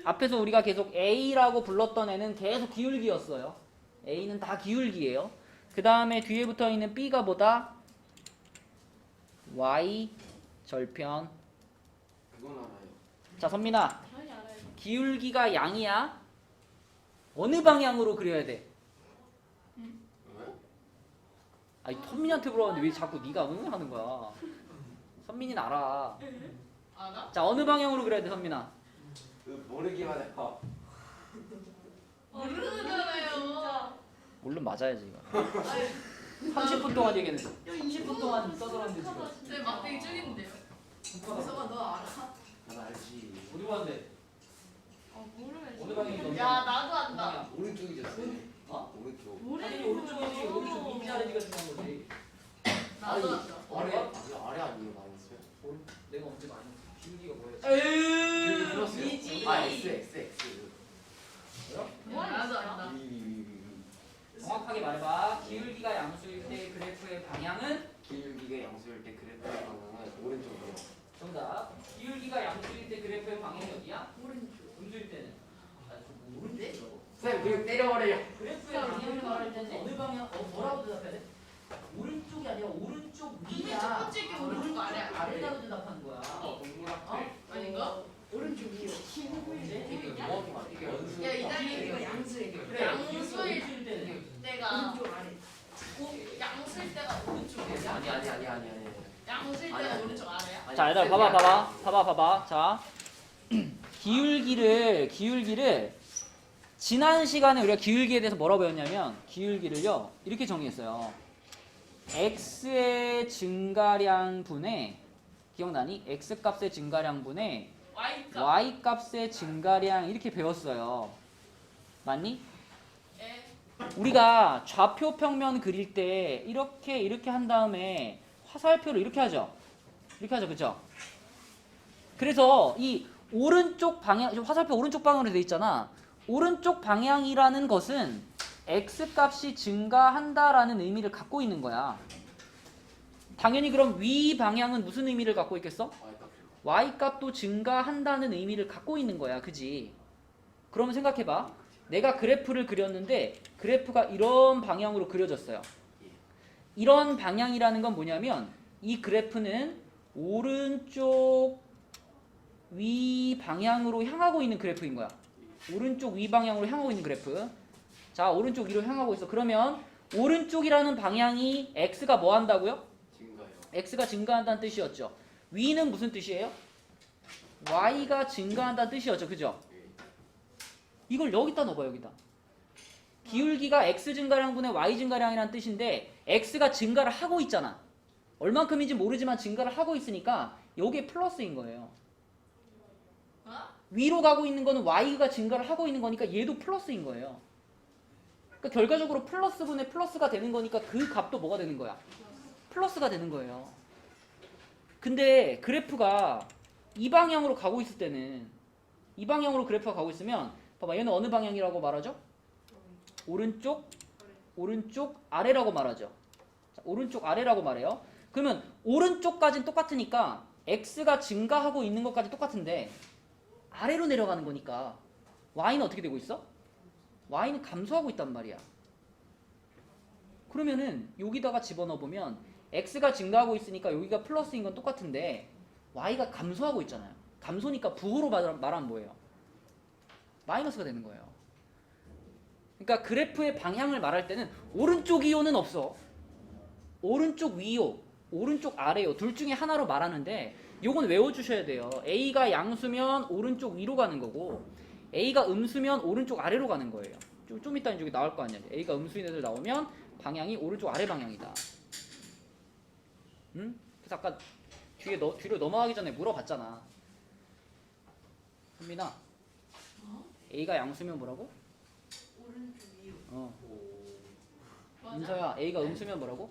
앞에서 우리가 계속 A라고 불렀던 애는 계속 기울기였어요. A는 다 기울기예요. 그 다음에 뒤에 붙어있는 B가 뭐다? Y 절편. 그건 알아요. 자, 선민아, 아니 알아요. 기울기가 양이야? 어느 방향으로 그려야 돼? 왜? 아니, 선민이한테 물어봤는데 왜 자꾸 네가 응 하는 거야? 선민이는 알아. 알아? 자, 어느 방향으로 그려야 돼, 선민아? 모르기만 해봐. 모르잖아요. 물론 맞아야지 이거. 30분 동안 얘기했는데 30분 동안 써들었는데 지금. 네 막대기 죽인데요. 서가 너 알아? 난 알지. 어디 봤는데? 모르겠어. 어느 방향이 너? 야 나도 안다. 오른쪽이죠. 어? 오른쪽. 아니 오른쪽이지. 오른쪽 밑에 아래지가 중요한 거지. 나도 안다. 아래 아니에요 마이너스? 내가 언제 많이 기울기가 뭐야? 플러스요? 이지. 아 X. 나도 안다. 위. 정확하게 말해봐. 기울기가 양수일 때 그래프의 방향은 기울기가 양수일 때 그래프의 방향은 오른쪽이요. 정답. 기울기가 양수일 때 그래프의 방향이 어디야? 오른쪽. 음수일 때는. 오른쪽이라고. 쌤 그냥 때려버려요. 그래프의 방향을 말할 때는 어느 방향? 뭐라고 대답해야 돼? 오른쪽이 아니라 오른쪽 근데 위야. 첫 번째 게 오른쪽 아래 아래라고 대답하는 거야. 아닌가? 오른쪽 위로 이게 정확히 말해. 이게 연수. 야 이달리 이거 양수에 그래. 양수일 때는 때가 오른쪽 아래 양수일 때가 오른쪽이야. 아니. 양수일 아니, 때가 아니. 오른쪽 아래야? 자, 얘들아 봐봐. 자, 기울기를 지난 시간에 우리가 기울기에 대해서 뭐라고 배웠냐면 기울기를요 이렇게 정의했어요. x의 증가량 분의 기억나니? x 값의 증가량 분의 Y값. y 값의 증가량 이렇게 배웠어요. 맞니? 에. 우리가 좌표 평면 그릴 때 이렇게 한 다음에 화살표를 이렇게 하죠. 그죠? 그래서 이 오른쪽 방향, 화살표 오른쪽 방향으로 돼 있잖아. 오른쪽 방향이라는 것은 x 값이 증가한다라는 의미를 갖고 있는 거야. 당연히 그럼 위 방향은 무슨 의미를 갖고 있겠어? y 값도 증가한다는 의미를 갖고 있는 거야. 그지? 그러면 생각해봐. 내가 그래프를 그렸는데 그래프가 이런 방향으로 그려졌어요. 이런 방향이라는 건 뭐냐면 이 그래프는 오른쪽 위 방향으로 향하고 있는 그래프인 거야. 오른쪽 위 방향으로 향하고 있는 그래프. 자, 오른쪽 위로 향하고 있어. 그러면 오른쪽이라는 방향이 x가 뭐 한다고요? 증가요. x가 증가한다는 뜻이었죠. 위는 무슨 뜻이에요? y가 증가한다는 뜻이었죠. 그죠? 이걸 여기다 넣어봐. 여기다. 기울기가 x 증가량분의 y 증가량이라는 뜻인데 x가 증가를 하고 있잖아. 얼만큼인지 모르지만 증가를 하고 있으니까 여기에 플러스인 거예요. 어? 위로 가고 있는 거는 y가 증가를 하고 있는 거니까 얘도 플러스인 거예요. 그러니까 결과적으로 플러스분의 플러스가 되는 거니까 그 값도 뭐가 되는 거야? 플러스가 되는 거예요. 근데 그래프가 이 방향으로 가고 있을 때는 이 방향으로 그래프가 가고 있으면 봐봐 얘는 어느 방향이라고 말하죠? 오른쪽 아래라고 말하죠. 자, 오른쪽 아래라고 말해요. 그러면 오른쪽까지는 똑같으니까 x가 증가하고 있는 것까지 똑같은데 아래로 내려가는 거니까 y는 어떻게 되고 있어? y는 감소하고 있단 말이야. 그러면은 여기다가 집어넣어보면 x가 증가하고 있으니까 여기가 플러스인 건 똑같은데 y가 감소하고 있잖아요. 감소니까 부호로 말하면 뭐예요? 마이너스가 되는 거예요. 그러니까 그래프의 방향을 말할 때는 오른쪽 이요는 없어. 오른쪽 위요, 오른쪽 아래요. 둘 중에 하나로 말하는데 요건 외워주셔야 돼요. A가 양수면 오른쪽 위로 가는 거고 A가 음수면 오른쪽 아래로 가는 거예요. 좀 이따 이쪽에 나올 거 아니야. A가 음수인 애들 나오면 방향이 오른쪽 아래 방향이다. 응? 그래서 아까 뒤로 넘어가기 전에 물어봤잖아. 현민아, A가 양수면 뭐라고? 오른쪽 위로. 맞아? 인서야, A가 음수면 뭐라고?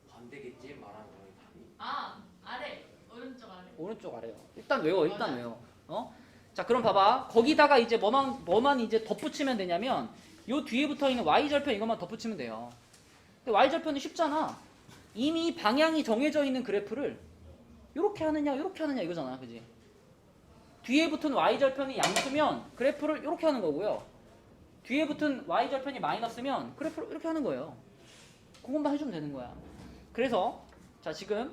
반대겠지 말하는 거는 답이. 아 아래. 오른쪽 아래. 오른쪽 아래요. 일단 외워, 일단 맞아. 외워. 자, 그럼 봐봐. 거기다가 이제 뭐만 이제 덧붙이면 되냐면 요 뒤에 붙어 있는 y절편 이것만 덧붙이면 돼요. 근데 y절편이 쉽잖아. 이미 방향이 정해져 있는 그래프를 요렇게 하느냐, 요렇게 하느냐 이거잖아, 그지? 뒤에 붙은 y절편이 양수면 그래프를 요렇게 하는 거고요. 뒤에 붙은 y절편이 마이너스면 그래프를 이렇게 하는 거예요. 그것만 해주면 되는 거야. 그래서 자 지금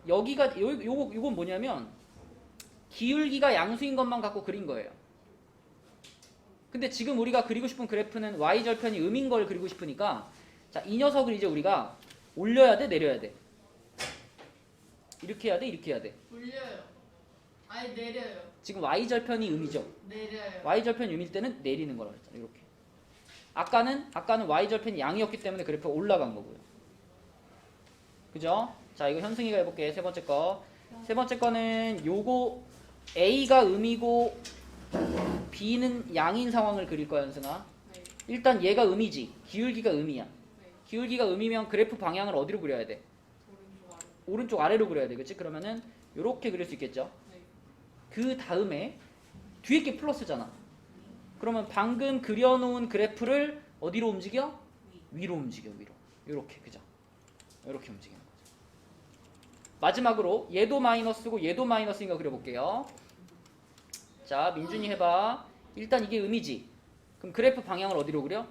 여기가 요건 뭐냐면 기울기가 양수인 것만 갖고 그린 거예요. 근데 지금 우리가 그리고 싶은 그래프는 y절편이 음인 걸 그리고 싶으니까 자, 이 녀석을 이제 우리가 올려야 돼, 내려야 돼? 이렇게 해야 돼, 이렇게 해야 돼? 올려요. 아니 내려요. 지금 y절편이 음이죠. 내려요. y절편이 음일 때는 내리는 거라고 했잖아요. 이렇게. 아까는 y절편이 양이었기 때문에 그래프가 올라간 거고요. 그죠? 자, 이거 현승이가 해볼게. 세 번째 거. 세 번째 거는 요거 A가 음이고 B는 양인 상황을 그릴 거야, 현승아. 네. 일단 얘가 음이지. 기울기가 음이야. 네. 기울기가 음이면 그래프 방향을 어디로 그려야 돼? 오른쪽 아래. 오른쪽 아래로 그려야 돼. 그치? 그러면은 요렇게 그릴 수 있겠죠? 네. 그 다음에 뒤에 게 플러스잖아. 그러면 방금 그려놓은 그래프를 어디로 움직여? 위로 움직여, 위로. 요렇게, 그죠? 요렇게 움직이는 거죠. 마지막으로 얘도 마이너스고 얘도 마이너스인 거 그려볼게요. 자, 민준이 해봐. 일단 이게 음이지. 그럼 그래프 방향을 어디로 그려?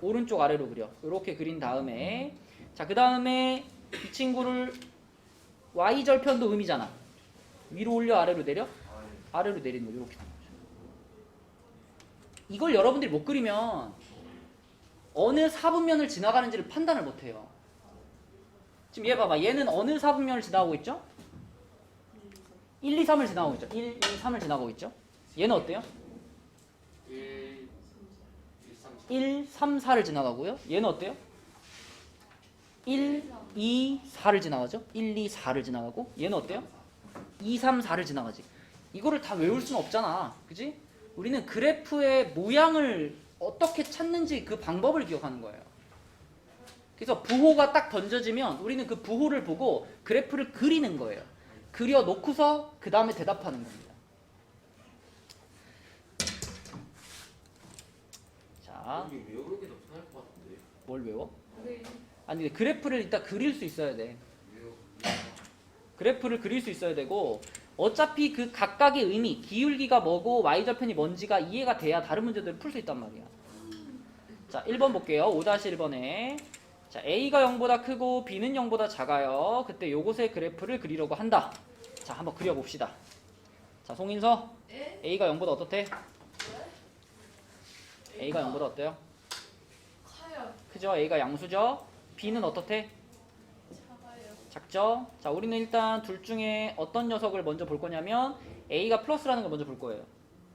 오른쪽 아래로 그려. 요렇게 그린 다음에 자, 그 다음에 이 친구를 y절편도 음이잖아. 위로 올려 아래로 내려? 아래로 내리는 거 이렇게 되는 거죠. 이걸 여러분들이 못 그리면 어느 사분면을 지나가는지를 판단을 못 해요. 지금 얘 봐봐. 얘는 어느 사분면을 지나가고 있죠? 1, 2, 3을 지나가고 있죠. 1, 2, 3을 지나가고 있죠. 얘는 어때요? 1, 3, 1, 3, 4를 지나가고요. 얘는 어때요? 1, 2, 4를 지나가죠. 1, 2, 4를 지나가고 얘는 어때요? 2, 3, 4를 지나가지. 이거를 다 외울 수는 없잖아. 그지? 우리는 그래프의 모양을 어떻게 찾는지 그 방법을 기억하는 거예요. 그래서 부호가 딱 던져지면 우리는 그 부호를 보고 그래프를 그리는 거예요. 그려놓고서 그 다음에 대답하는 겁니다. 자, 이게 외우는 게 더 편할 것 같은데. 뭘 외워? 네. 아니, 근데 그래프를 일단 그릴 수 있어야 돼. 그래프를 그릴 수 있어야 되고 어차피 그 각각의 의미, 기울기가 뭐고 y절편이 뭔지가 이해가 돼야 다른 문제들을 풀 수 있단 말이야. 자, 1번 볼게요. 5-1번에 자, A가 0보다 크고 B는 0보다 작아요. 그때 요것의 그래프를 그리려고 한다. 자, 한번 그려봅시다. 자, 송인서 네? A가 0보다 어떻대? A가 0보다 어때요? 커요. 크죠? A가 양수죠? B는 어떻대? 작아요. 작죠? 자, 우리는 일단 둘 중에 어떤 녀석을 먼저 볼 거냐면 A가 플러스라는 걸 먼저 볼 거예요.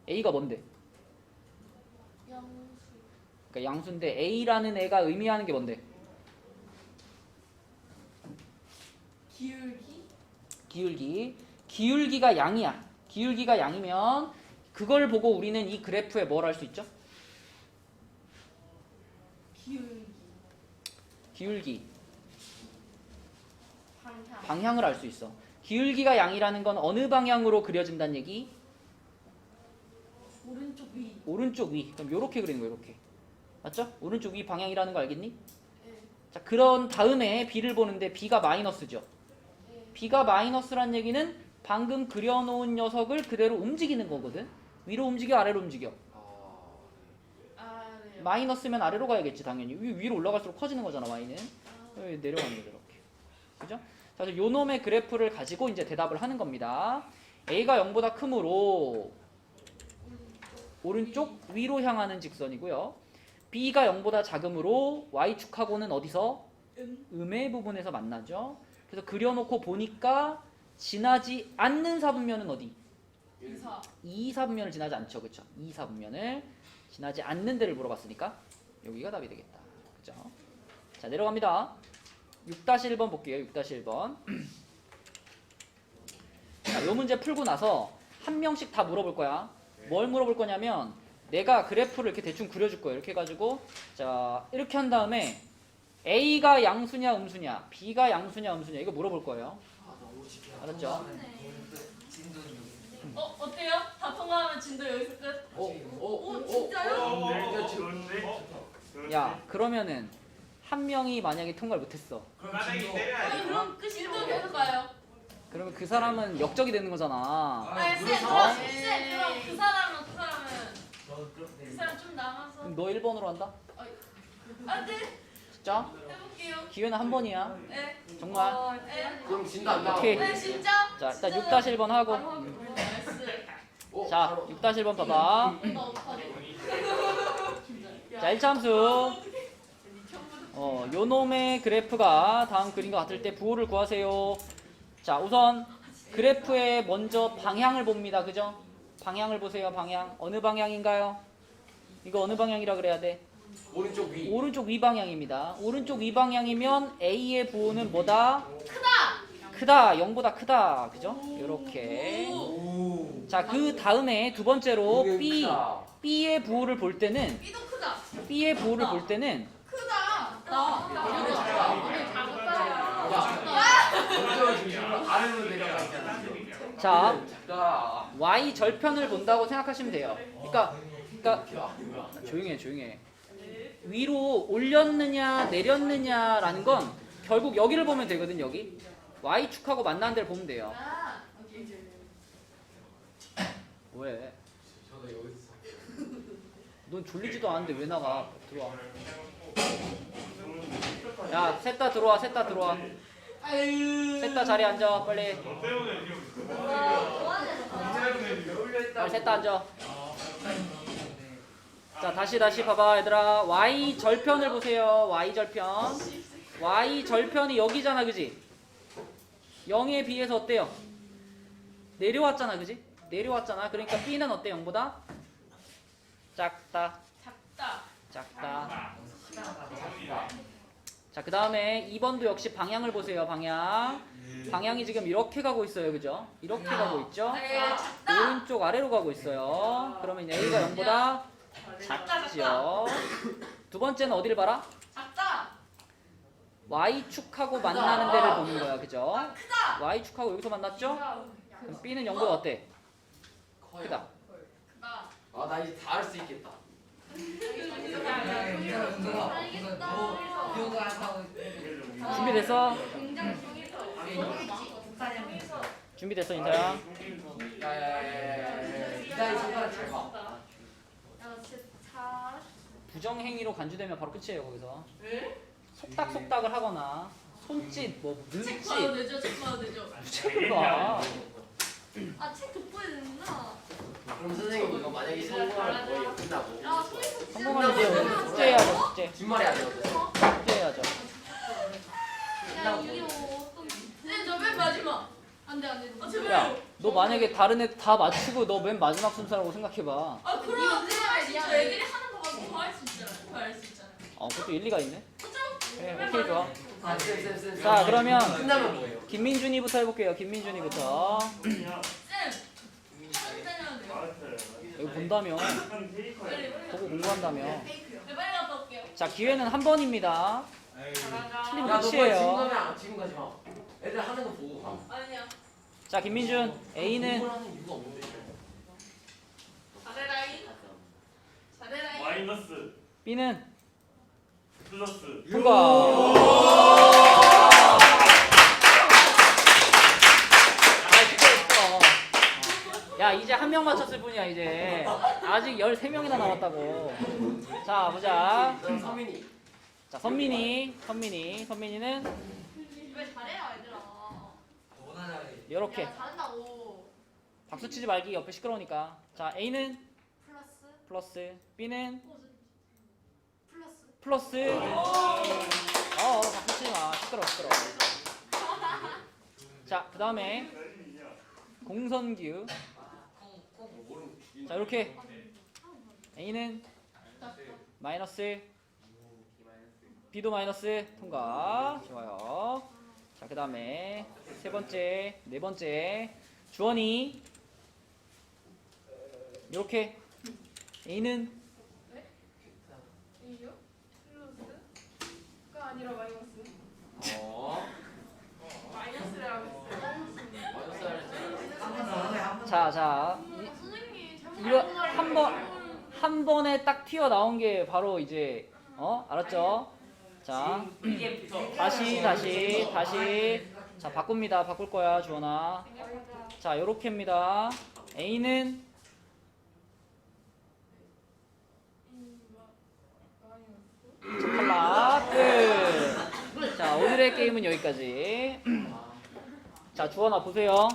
A가 뭔데? 양수. 그러니까 양수인데 A라는 애가 의미하는 게 뭔데? 기울기. 기울기. 기울기가 양이야. 기울기가 양이면 그걸 보고 우리는 이 그래프에 뭘 할 수 있죠? 기울기 방향을 알 수 있어. 기울기가 양이라는 건 어느 방향으로 그려진다는 얘기? 오른쪽 위. 오른쪽 위. 그럼 요렇게 그리는 거야, 요렇게. 맞죠? 오른쪽 위 방향이라는 거 알겠니? 네. 자, 그런 다음에 B를 보는데 B가 마이너스죠. 네. B가 마이너스란 얘기는 방금 그려놓은 녀석을 그대로 움직이는 거거든. 위로 움직여, 아래로 움직여. 아, 네. 마이너스면 아래로 가야겠지, 당연히. 위로 올라갈수록 커지는 거잖아, Y는. 내려가는 거죠, 이렇게. 그죠? 자, 그래서 요 놈의 그래프를 가지고 이제 대답을 하는 겁니다. A가 0보다 크므로 오른쪽 위로 향하는 직선이고요. B가 0보다 작으므로 Y축하고는 어디서? 음의 부분에서 만나죠. 그래서 그려놓고 보니까 지나지 않는 사분면은 어디? 2사. 2 사분면을 지나지 않죠. 그쵸? 2 사분면을 지나지 않는 데를 물어봤으니까 여기가 답이 되겠다. 그죠? 자, 내려갑니다. 6-1번 볼게요. 6-1번. 자, 요 문제 풀고 나서 한 명씩 다 물어볼 거야. 뭘 물어볼 거냐면 내가 그래프를 이렇게 대충 그려줄 거예요. 이렇게 해가지고 자, 이렇게 한 다음에 A가 양수냐 음수냐, B가 양수냐 음수냐 이거 물어볼 거예요. 알았죠? 어때요? 다 통과하면 진도 여기서 끝? 오, 진짜요? 좋은데? 야, 그러면은 한 명이 만약에 통과를 못했어. 바닥이 때려야지. 그럼 끝 진도 계속 가요. 그러면 그 사람은 역적이 되는 거잖아. 아니 쌤 그럼 그 사람은 그 사람 좀 남아서 그럼 너 1번으로 한다? 안돼 진짜? 해볼게요. 기회는 한 번이야. 네. 정말. 네. 그럼 진도 안 나와. 오케이. 네 진짜. 자, 일단 진짜요? 6-1번 하고. 바로 하고. 나이스. 자, 6-1번 봐봐. 이거 어떡하지? 자, 1차 함수. 요 놈의 그래프가 다음 그림과 같을 때 부호를 구하세요. 자, 우선 그래프에 먼저 방향을 봅니다. 그죠? 방향을 보세요. 방향. 어느 방향인가요? 이거 어느 방향이라 그래야 돼? 오른쪽 위. 오른쪽 위 방향입니다. 오른쪽 위 방향이면 A의 부호는 뭐다? 크다. 0보다 크다. 그죠? 요렇게. 자, 그 다음에 두 번째로 B의 부호를 볼 때는 B도 크다. B의 부호를 볼 때는 크다. 오늘 작다. 아래로 내려가 있잖아. 자, 작다. Y 절편을 본다고 생각하시면 돼요. 그러니까 조용해, 조용해. 위로 올렸느냐 내렸느냐라는 건 결국 여기를 보면 되거든. 여기 Y축하고 만나는 데를 보면 돼요. 아, 오케이. 왜? 저도 여기서. 넌 졸리지도 않은데 왜 나가? 들어와. 야, 셋 다 들어와. 셋 다 들어와. 아유. 셋 다 자리에 앉아. 빨리. 너 때문에 지금 빨리 셋 다 앉아. 자, 다시 봐봐 얘들아. Y 절편을 보세요. Y 절편. Y 절편이 여기잖아, 그지? 0에 비해서 어때요? 내려왔잖아, 그지? 내려왔잖아. 그러니까 B는 어때? 0보다? 작다. 자, 그 다음에 2번도 역시 방향을 보세요. 방향이 지금 이렇게 가고 있어요, 그죠? 이렇게 가고 있죠? 오른쪽 아래로 가고 있어요. 그러면 A가 0보다 작죠. 두 번째는 어디를 봐라? 작다. Y축하고 만나는 데를 보는 거야, 그죠? 크다. Y축하고 여기서 만났죠? 그럼 B는 0보다 어때? 크다. 크다. 아, 나 이제 다 할 수 있겠다. 준비됐어? 준비됐어, 인사야? 야야야야야. 이다이 손가락 잘 봐. 부정행위로 간주되면 바로 끝이에요, 거기서. 속닥속닥을 하거나 손짓, 뭐 책 봐도 눈짓, 되죠. 책 봐도 되죠. 책을 봐. 책 돋보여야 되는구나. 그럼 선생님 이거 만약에 성공하면 거의 끝나고. 야, 소리 성공하면 돼요. 숙제해야죠, 숙제. 뒷말이 안 돼요. 숙제해야죠. 야, 이게 어떤 네, 저맨 마지막. 안 돼. 아, 제발. 야, 너 만약에 다른 애 다 맞추고 너 맨 마지막 순서라고 생각해봐. 아, 그럼 안 돼. 진짜 애들이 하는 거 가지고 다 할 수 있잖아요. 다 할 수 있잖아요. 그것도 일리가 있네. 그죠? 그래, 오케이, 좋아. 아, 쌤. 자, 그러면 끝나면 뭐예요? 김민준이부터 해볼게요. 김민준이부터. 쌤. 여기 본다며. 보고 공부한다며. 네, 빨리 갔다 올게요. 자, 기회는 한 번입니다. 틀리면 야, 너 끝이에요. 지금 가면 지금 가지 마. 애들 하는 거 보고 가. 아니야. 자, 김민준. A는 공부하는 이유가 뭔데? 잘해라이. 잘해라이. 마이너스 B는 플러스 통과. 야, 이제 한 명 맞췄을 뿐이야, 이제. 아직 13명이나 남았다고. 자, 보자. 서민이. 자, 선민이는 왜 잘해요, 얘들아. 이렇게. 야, 잘한다고. 박수 치지 말기, 옆에 시끄러우니까. 자, A는 플러스. 플러스, B는 플러스. 플러스. 박수 치지 마. 시끄러워. 자, 그 다음에 공선규. 자, 이렇게 A는 마이너스, B도 마이너스, 통과. 좋아요. 자, 그 다음에 네 번째 주원이 이렇게 A는 A요? 플러스가 아니라 마이너스. 마이너스라고 했어요. 자, 선생님 잘못 이거 말했어요. 한 번에 딱 튀어나온 게 바로 이제 알았죠? 자, 다시 자, 바꿀 거야, 주원아. 자, 요렇게입니다. A는 탈락. 끝. 자, 오늘의 게임은 여기까지. 자, 주원아 보세요.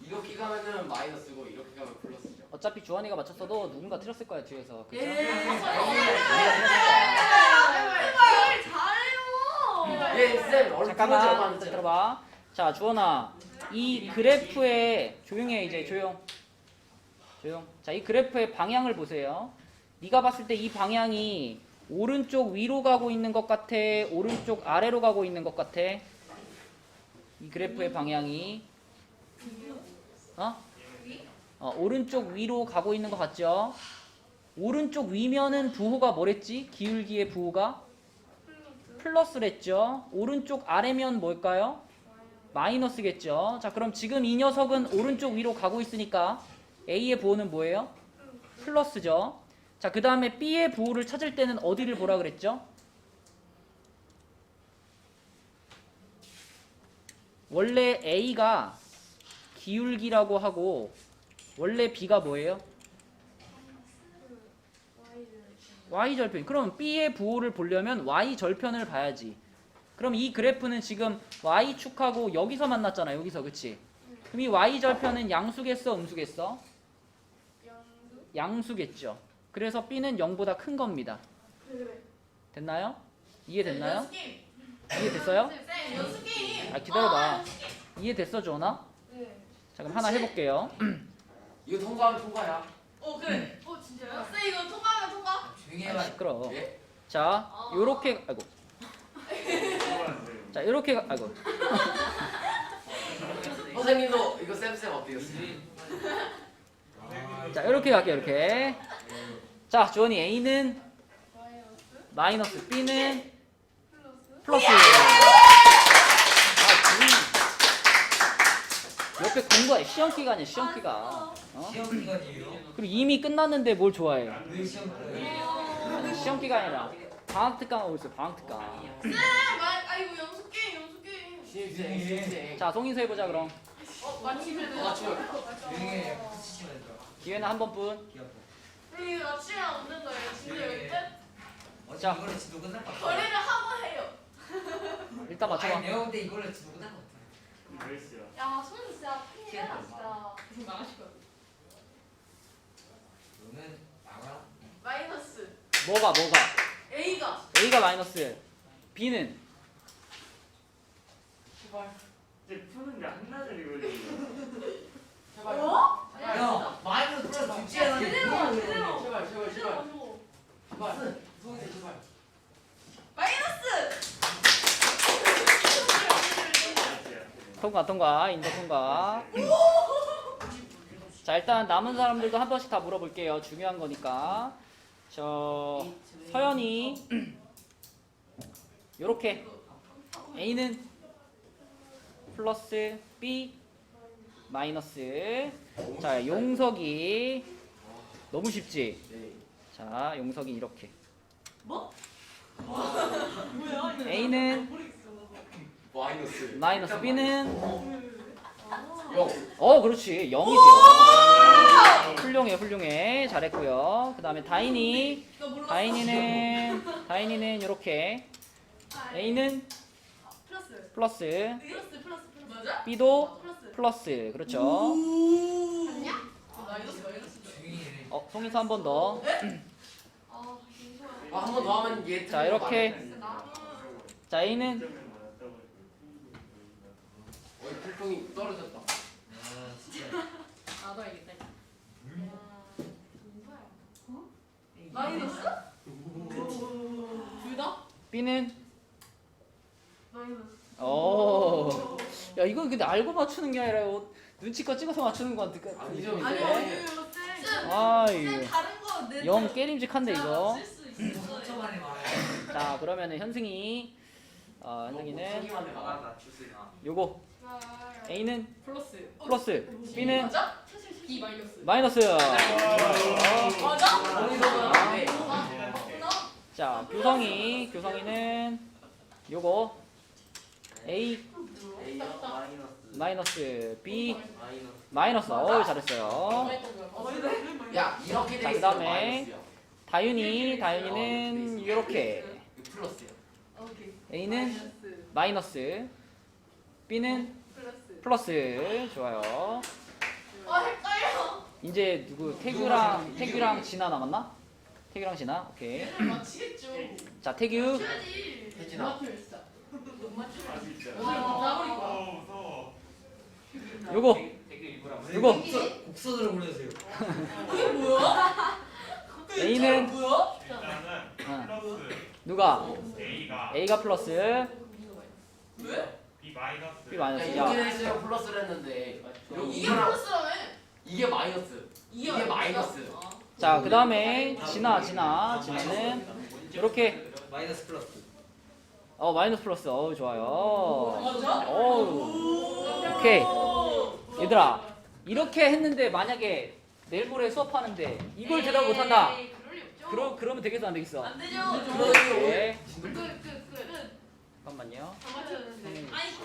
이렇게 가면은 마이너스고 이렇게 가면 플러스죠. 어차피 주원이가 맞췄어도 누군가 틀렸을 거야, 뒤에서. 그죠? 잘해요. 예, 쌤. 얼른 잠깐만 들어봐. 자, 주원아, 이 그래프의 조용해. 이제 조용. 자, 이 그래프의 방향을 보세요. 네가 봤을 때 이 방향이 오른쪽 위로 가고 있는 것 같아, 오른쪽 아래로 가고 있는 것 같아? 이 그래프의 방향이 오른쪽 위로 가고 있는 것 같죠? 오른쪽 위면은 부호가 뭐랬지? 기울기의 부호가 플러스랬죠. 오른쪽 아래면 뭘까요? 마이너스겠죠. 자, 그럼 지금 이 녀석은 오른쪽 위로 가고 있으니까 A의 부호는 뭐예요? 플러스죠. 자, 그 다음에 B의 부호를 찾을 때는 어디를 보라 그랬죠? 원래 A가 기울기라고 하고 원래 B가 뭐예요? Y절편. 그럼 B의 부호를 보려면 Y절편을 봐야지. 그럼 이 그래프는 지금 Y축하고 여기서 만났잖아. 여기서. 그치? 그럼 이 Y절편은 양수겠어? 음수겠어? 양수겠죠. 그래서 B는 0보다 큰 겁니다. 됐나요? 이해됐나요? 이해됐어요? 연습 게임. 아, 기다려봐. 이해됐어, 주원아? 네. 자, 그럼 하나 해볼게요. 이거 통과하면 통과야. 그래. 진짜요? 쌤 이거 통과하면 통과? 아, 시끄러워. 예? 자, 요렇게, 아이고. 자, 요렇게, 아이고. 선생님도 이거 쌤 어때요? 자, 요렇게 갈게요, 이렇게. 자, 주원이 A는 마이너스, B는 플러스. 옆에 공부해. 시험 기간이야, 시험 기간. 시험 기간이에요? 그리고 이미 끝났는데 뭘 좋아해? 왜 시험 기간이에요? 아니, 시험 기간이라 방학 특강 하고 있어요, 방학 특강. 아이고 연습 게임. 신입생. 자, 송인수 해보자, 그럼. 맞히면 맞추면. 조용히 해. 치시면 돼요. 기회는 한 번뿐. 기억. 이거 맞히면 없는 거예요. 진짜 여기 끝. 어차피 이걸로 지도 끝날 것 같아. 거리를 하고 해요. 일단 맞춰봐. 아니, 내가 볼 때 이걸로 지도 끝날 것 같아. 야, 손 진짜 피해라 진짜. 계속 나가실 거야. 너는 나가. 마이너스. 뭐가? A가. A가 마이너스. B는? 제발. 이제 푸는데 한나절이 걸리네. 제발. 어? 야, 마이너스 플러스 죽지 않아. 제발. 제발. 제발. 마이너스. 통과. 인도 통과. 자, 일단 남은 사람들도 한 번씩 다 물어볼게요. 중요한 거니까. 저 서연이 요렇게 A는 플러스 B 마이너스. 자, 용석이 너무 쉽지? 네. 자, 용석이 이렇게 뭐? 뭐야? A는 마이너스. 마이너스 B는 영. 그렇지. 0이죠. 훌륭해. 잘했고요. 그 다음에 다인이는 이렇게 A는 플러스. 플러스 플러스. 맞아? B도 플러스. 플러스. 그렇죠. 아니야? 마이너스. 조용히 해. 송이서 한 번 더. 아, 진짜. 한 번 더 하면 얘. 자, 이렇게. 나. 자, A는 필통이 떨어졌다. 아 진짜. 나도 알겠다. 마이너스? 둘 다? B는 마이너스. 야, 이건 근데 알고 맞추는 게 아니라 눈치껏 찍어서 맞추는 건 아니죠, 이제. 같은데. 쌤. 아이, 쌤 다른 거 내. 영 깨림직한데 이거. 쓸수 있어. 진짜 많이 말해. 자, 그러면은 현승이는 형님한테 막아. 요거 A는 플러스. 플러스 B는 맞아? B 마이너스. 마이너스. 맞아? 네. 자, 교성이는 요거 A 마이너스 B 마이너스. 잘했어요. 야, 이렇게 자, 돼 있어. 그다음에 다윤이는 요렇게 플러스요. 오케이. A는 마이너스 B는 플러스. 플러스. 좋아요. 헷갈려. 이제 누구 태규랑 진아 남았나? 태규랑 진아. 오케이. 얘를 맞히겠죠. 자, 태규. 맞춰야지. 혜진아. 맞춰야지. 못 맞추면 아 진짜. 나버릴 거야. 무서워. 요거 요거 곡선으로 보내주세요. 이게 뭐야? A는 뭐야? 일단은 플러스 누가 A가 A가 플러스 왜? B 마이너스. B 야, 마이너스. 이렇게 야, 돼 있어요. 플러스를 했는데. 이게 플러스라며? 이게 마이너스. 이게 마이너스. 자, 그다음에 진아는 이렇게 마이너스 플러스. 마이너스 플러스. 좋아요. 맞아? 오케이. 얘들아, 이렇게 했는데 만약에 내일 모레 수업하는데 이걸 대답 못 한다. 에이, 그럴 리 없죠. 그러면 되겠어, 안 되겠어? 안 되죠. 네. 끝. 잠깐만요. 다 맞췄는데. 음. 아니 끝.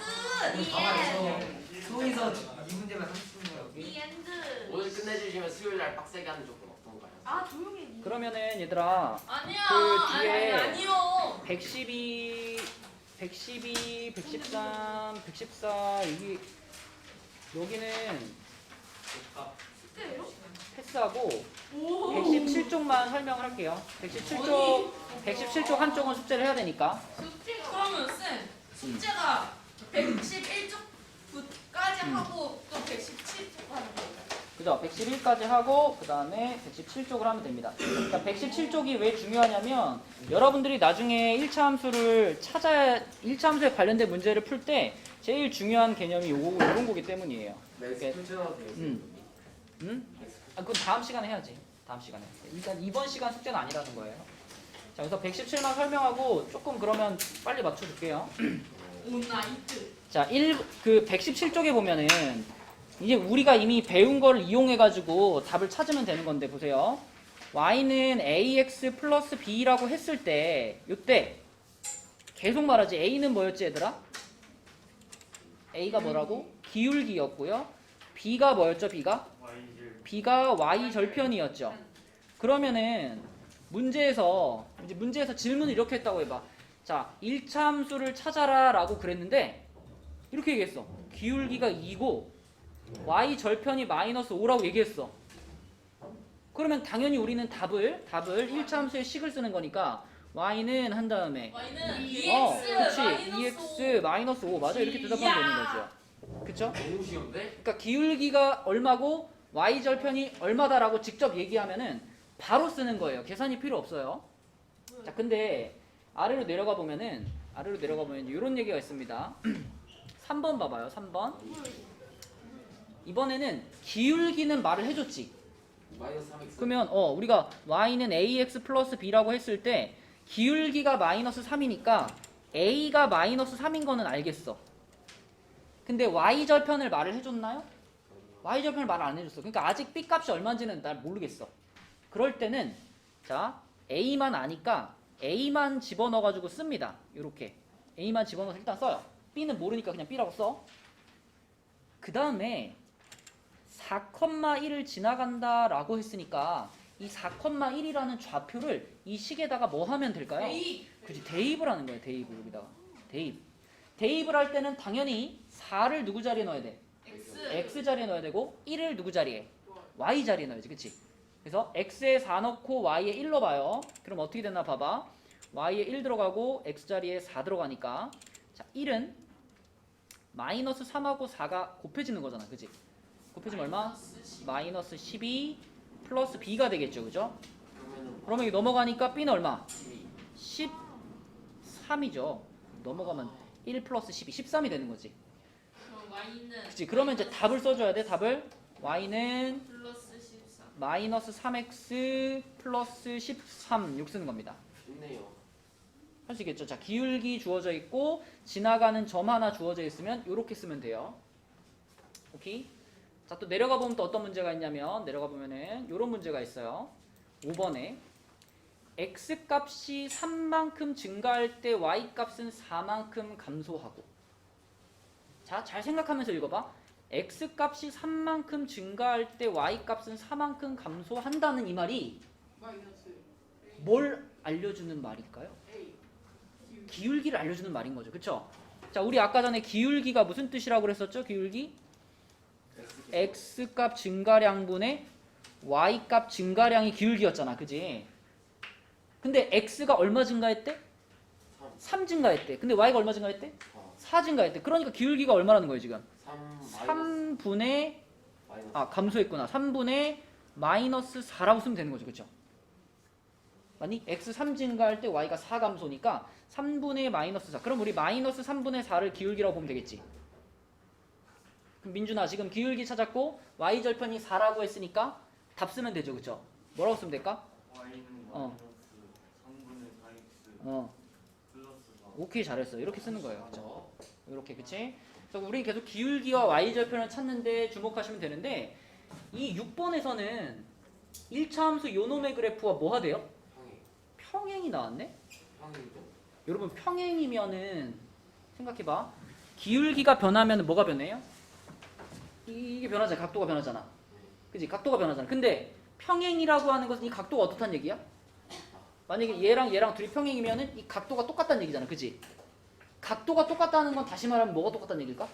가만히 이 있어. 소희서 이 문제만 30분 거야. 엔드. 오늘 끝내주시면 수요일 날 빡세게 하는 조건 어떤가요? 아 조용히 해. 그러면은 얘들아, 아니야. 그 뒤에 아니요. 112, 113, 114 여기는 숙제예요? 패스하고 오. 117쪽만 설명을 할게요. 117쪽 한쪽은 숙제를 해야 되니까. 그러면 쌤 숙제가 111쪽까지 하고 또 117쪽 하는 거예요. 그죠? 111까지 하고 그 다음에 117쪽을 하면 됩니다. 그러니까 117쪽이 왜 중요하냐면 여러분들이 나중에 1차 함수를 1차 함수에 관련된 문제를 풀 때 제일 중요한 개념이 요런 거기 때문이에요. 네, 풀쳐도 돼요. 그건 다음 시간에 해야지. 다음 시간에. 일단 이번 시간 숙제는 아니라는 거예요. 자, 그래서 117만 설명하고 조금 그러면 빨리 맞춰줄게요. 온라이트. 자, 117쪽에 보면은 이제 우리가 이미 배운 걸 이용해가지고 답을 찾으면 되는 건데 보세요. y는 ax 플러스 b라고 했을 때 요때 계속 말하지. a는 뭐였지 얘들아? a가 뭐라고? 기울기였고요. b가 뭐였죠? b가 y 절편이었죠. 그러면은 문제에서 질문을 이렇게 했다고 해봐. 자, 1차 함수를 찾아라 라고 그랬는데 이렇게 얘기했어. 기울기가 2고 y 절편이 마이너스 5라고 얘기했어. 그러면 당연히 우리는 답을 1차 함수의 식을 쓰는 거니까 y는 한 다음에 y는 그렇지. 2x 2x 마이너스 5 맞아. 이렇게 대답하면 되는 거죠. 그쵸? 너무 쉬운데? 그러니까 기울기가 얼마고 y 절편이 얼마다라고 직접 얘기하면은 바로 쓰는 거예요. 계산이 필요 없어요. 자, 근데 아래로 내려가 보면은 이런 얘기가 있습니다. 3번 봐봐요. 3번. 이번에는 기울기는 말을 해줬지. 마이너스 3x. 그러면 우리가 y는 ax 플러스 b라고 했을 때 기울기가 마이너스 3이니까 a가 마이너스 3인 거는 알겠어. 근데 y절편을 말을 해줬나요? y절편을 말을 안 해줬어. 그러니까 아직 b 값이 얼마인지는 날 모르겠어. 그럴 때는 자 a만 아니까 a만 집어넣어가지고 씁니다. 요렇게 a만 집어넣어서 일단 써요. b는 모르니까 그냥 b라고 써. 그 다음에 4,1을 지나간다 라고 했으니까 이 4,1이라는 좌표를 이 식에다가 뭐 하면 될까요? 그치, 대입을 하는 거예요. 대입을 여기다가 대입을 할 때는 당연히 4를 누구 자리에 넣어야 돼? x 자리에 넣어야 되고 1을 누구 자리에? y 자리에 넣어야지. 그치? 그래서 x에 4 넣고 y에 1 넣어봐요. 그럼 어떻게 되나 봐봐. y에 1 들어가고 x 자리에 4 들어가니까 자 1은 마이너스 3하고 4가 곱해지는 거잖아. 그치? 곱해지면 얼마? 마이너스 12 플러스 b가 되겠죠. 그죠? 그러면 이게 넘어가니까 b는 얼마? 13이죠. 넘어가면 1 플러스 12, 13이 되는 거지. 그치? 그러면 이제 답을 써줘야 돼. 답을 y는 플러스 14. 마이너스 3x 플러스 13 이렇게 쓰는 겁니다. 좋네요. 할 수 있겠죠? 자, 기울기 주어져 있고 지나가는 점 하나 주어져 있으면 이렇게 쓰면 돼요. 오케이? 자, 또 내려가 보면 또 어떤 문제가 있냐면 내려가 보면은 이런 문제가 있어요. 5번에 x 값이 3만큼 증가할 때 y 값은 4만큼 감소하고. 자, 잘 생각하면서 읽어봐. x 값이 3만큼 증가할 때 y 값은 4만큼 감소한다는 이 말이 뭘 알려주는 말일까요? 기울기를 알려주는 말인 거죠. 그쵸? 자, 우리 아까 전에 기울기가 무슨 뜻이라고 그랬었죠? 기울기? x값 증가량분의 y값 증가량이 기울기였잖아. 그지? 근데 x가 얼마 증가했대? 3 증가했대. 근데 y가 얼마 증가했대? 4 증가했대. 그러니까 기울기가 얼마라는 거예요 지금? 3분의 감소했구나. 3분의 마이너스 4라고 쓰면 되는 거죠. 그쵸? 맞니? x 3 증가할 때 y가 4 감소니까 3분의 마이너스 4. 그럼 우리 마이너스 3분의 4를 기울기라고 보면 되겠지. 그럼 민준아 지금 기울기 찾았고 y절편이 4라고 했으니까 답 쓰면 되죠. 그쵸? 뭐라고 쓰면 될까? y는 어. 마이너스 3분의 4x 플러스 4. 오케이, 잘했어. 이렇게 쓰는 거예요. 그쵸? 이렇게, 그치? 그래서 우리 계속 기울기와 y절편을 찾는데 주목하시면 되는데 이 6번에서는 1차 함수 요놈의 그래프와 뭐가 돼요? 평행이 나왔네? 여러분 평행이면은 생각해봐. 기울기가 변하면 뭐가 변해요? 이게 변하잖아. 각도가 변하잖아. 그치? 각도가 변하잖아. 근데 평행이라고 하는 것은 이 각도가 어떻다는 얘기야? 만약에 얘랑 둘이 평행이면은 이 각도가 똑같다는 얘기잖아. 그치? 각도가 똑같다는 건 다시 말하면 뭐가 똑같다는 얘기일까?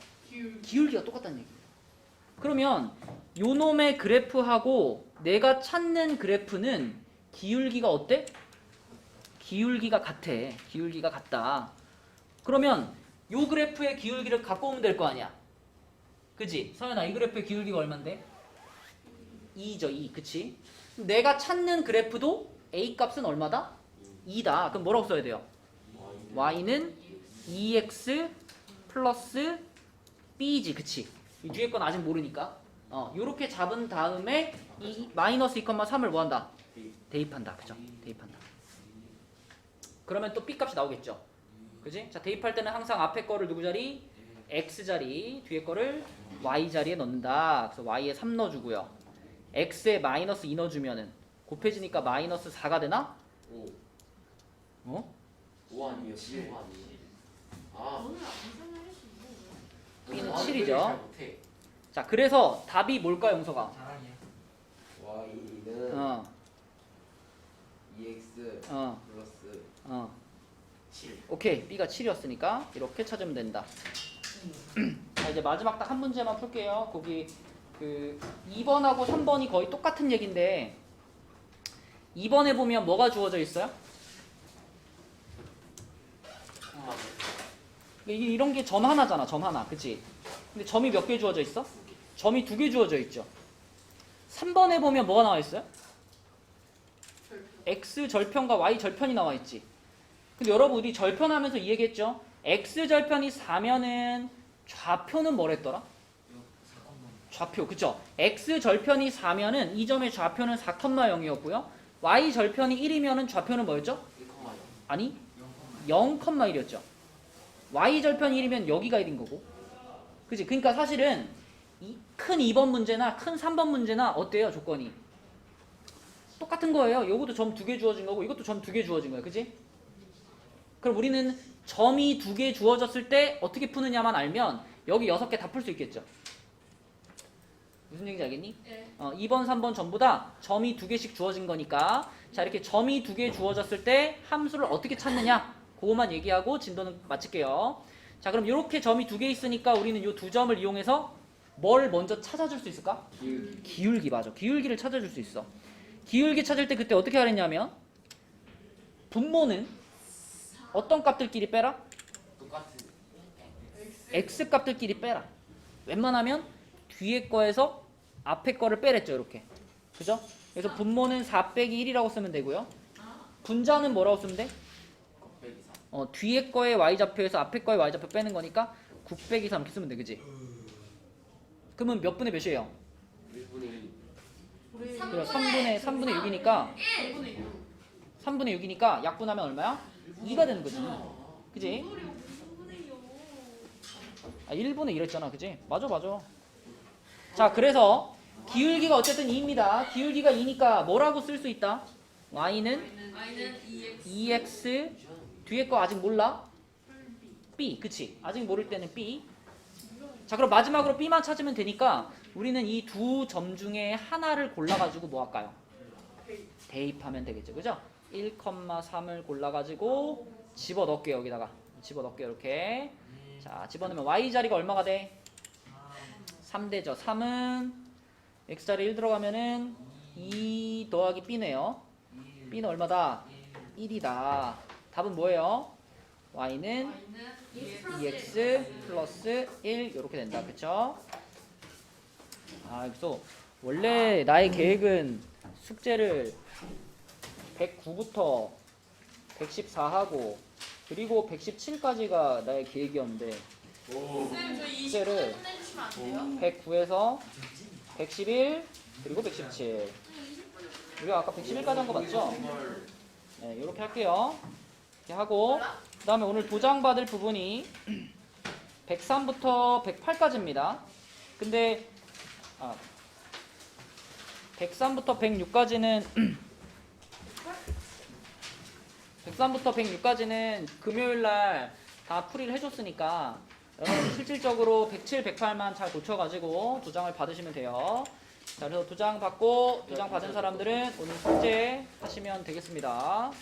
기울기가 똑같다는 얘기야. 그러면 요놈의 그래프하고 내가 찾는 그래프는 기울기가 어때? 기울기가 같아. 기울기가 같다. 그러면 요 그래프의 기울기를 갖고 오면 될 거 아니야. 그치? 서연아, 이 그래프의 기울기가 얼만데? 2죠. 2. 그치? 내가 찾는 그래프도 A 값은 얼마다? 2다. 그럼 뭐라고 써야 돼요? y는 2x 플러스 b지. 그치? 이 뒤에 건 아직 모르니까 요렇게 잡은 다음에 이 마이너스 2,3을 뭐한다? 대입한다. 그죠? 대입한다. 그러면 또 b 값이 나오겠죠. 그지? 자, 대입할 때는 항상 앞에 거를 누구 자리? x 자리, 뒤에 거를 y 자리에 넣는다. 그래서 y에 3 넣어주고요. x에 마이너스 2 넣어주면은 곱해지니까 마이너스 4가 되나? 5. 어? 5 아니에요? 5 아니에요? 아, 오늘 안 생각했어. b는 아, 7이죠. 잘 못해. 자, 그래서 답이 뭘까요, 영서가? 자랑이야. y는 어, 2x 어, 플러스 어. 7. 오케이, b가 7이었으니까 이렇게 찾으면 된다. 자, 이제 마지막 딱 한 문제만 풀게요. 거기 그 2번하고 3번이 거의 똑같은 얘기인데 2번에 보면 뭐가 주어져 있어요? 이런 게 점 하나잖아. 점 하나. 그치? 근데 점이 몇 개 주어져 있어? 점이 2개 주어져 있죠. 3번에 보면 뭐가 나와 있어요? x 절편과 y 절편이 나와 있지. 근데 여러분 우리 절편하면서 이 얘기했죠? x 절편이 4면은 좌표는 뭐랬더라? 좌표 그쵸? x 절편이 4면은 이 점의 좌표는 4,0이었고요. y 절편이 1이면은 좌표는 뭐였죠? 1,0. 아니 0,1이었죠. y 절편 1이면 여기가 1인 거고. 그치? 그러니까 사실은 큰 2번 문제나 큰 3번 문제나 어때요? 조건이 똑같은 거예요. 요것도 점 2개 주어진 거고 이것도 점 2개 주어진 거예요. 그치? 그럼 우리는 점이 2개 주어졌을 때 어떻게 푸느냐만 알면 여기 6개 다 풀 수 있겠죠. 무슨 얘기인지 알겠니? 네. 2번, 3번 전부 다 점이 2개씩 주어진 거니까 자 이렇게 점이 2개 주어졌을 때 함수를 어떻게 찾느냐 그거만 얘기하고 진도는 마칠게요. 자 그럼 이렇게 점이 2개 있으니까 우리는 이 두 점을 이용해서 뭘 먼저 찾아줄 수 있을까? 기울기 맞아. 기울기를 찾아줄 수 있어. 기울기 찾을 때 그때 어떻게 하랬냐면 분모는 어떤 값들끼리 빼라? 똑같은 x 값들끼리 빼라. 웬만하면 뒤에 거에서 앞에 거를 빼랬죠. 이렇게. 그죠? 그래서 분모는 4 빼기 1이라고 쓰면 되고요. 분자는 뭐라고 쓰면 돼? 9 빼기 3. 뒤에 거의 y좌표에서 앞에 거의 y좌표 빼는 거니까 9 빼기 3 이렇게 쓰면 돼. 그지? 그러면 몇 분의 몇이에요? 1분의 1. 우리 그래, 3분의 6이니까 1분의 6. 3분의 6이니까 약분하면 얼마야? 2가 되는 거지. 그지? 소리 무슨 분이요? 1분의 1 했잖아. 그지? 맞아. 자, 그래서 기울기가 어쨌든 2입니다. 기울기가 2니까 뭐라고 쓸 수 있다? y는 Y는 2x. 2x 뒤에 거 아직 몰라? b. 그치? 아직 모를 때는 b. 자, 그럼 마지막으로 b만 찾으면 되니까 우리는 이 두 점 중에 하나를 골라가지고 뭐 할까요? 대입하면 되겠죠. 그죠? 1,3을 골라가지고 집어넣을게요. 여기다가 집어넣을게요. 이렇게. 자, 집어넣으면 y자리가 얼마가 돼? 3되죠. 3은 x자리 1 들어가면은 2 더하기 b네요. b는 얼마다? 1이다. 답은 뭐예요? y는 2x 플러스 1 이렇게 된다. 그쵸? 그래서 원래 나의 계획은 숙제를 109부터 114하고 그리고 117까지가 나의 계획이었는데 쌤, 저 숙제를 20분 내주시면 안 돼요? 109에서 111 그리고 117 우리가 아까 111까지 한 거 맞죠? 네, 이렇게 할게요. 이렇게 하고 그 다음에 오늘 도장 받을 부분이 103부터 108까지입니다. 근데 103부터 106까지는 103부터 106까지는 금요일날 다 풀이를 해줬으니까 여러분 실질적으로 107, 108만 잘 고쳐가지고 도장을 받으시면 돼요. 자, 그래서 도장 받고 도장 받은 사람들은 오늘 숙제 하시면 되겠습니다.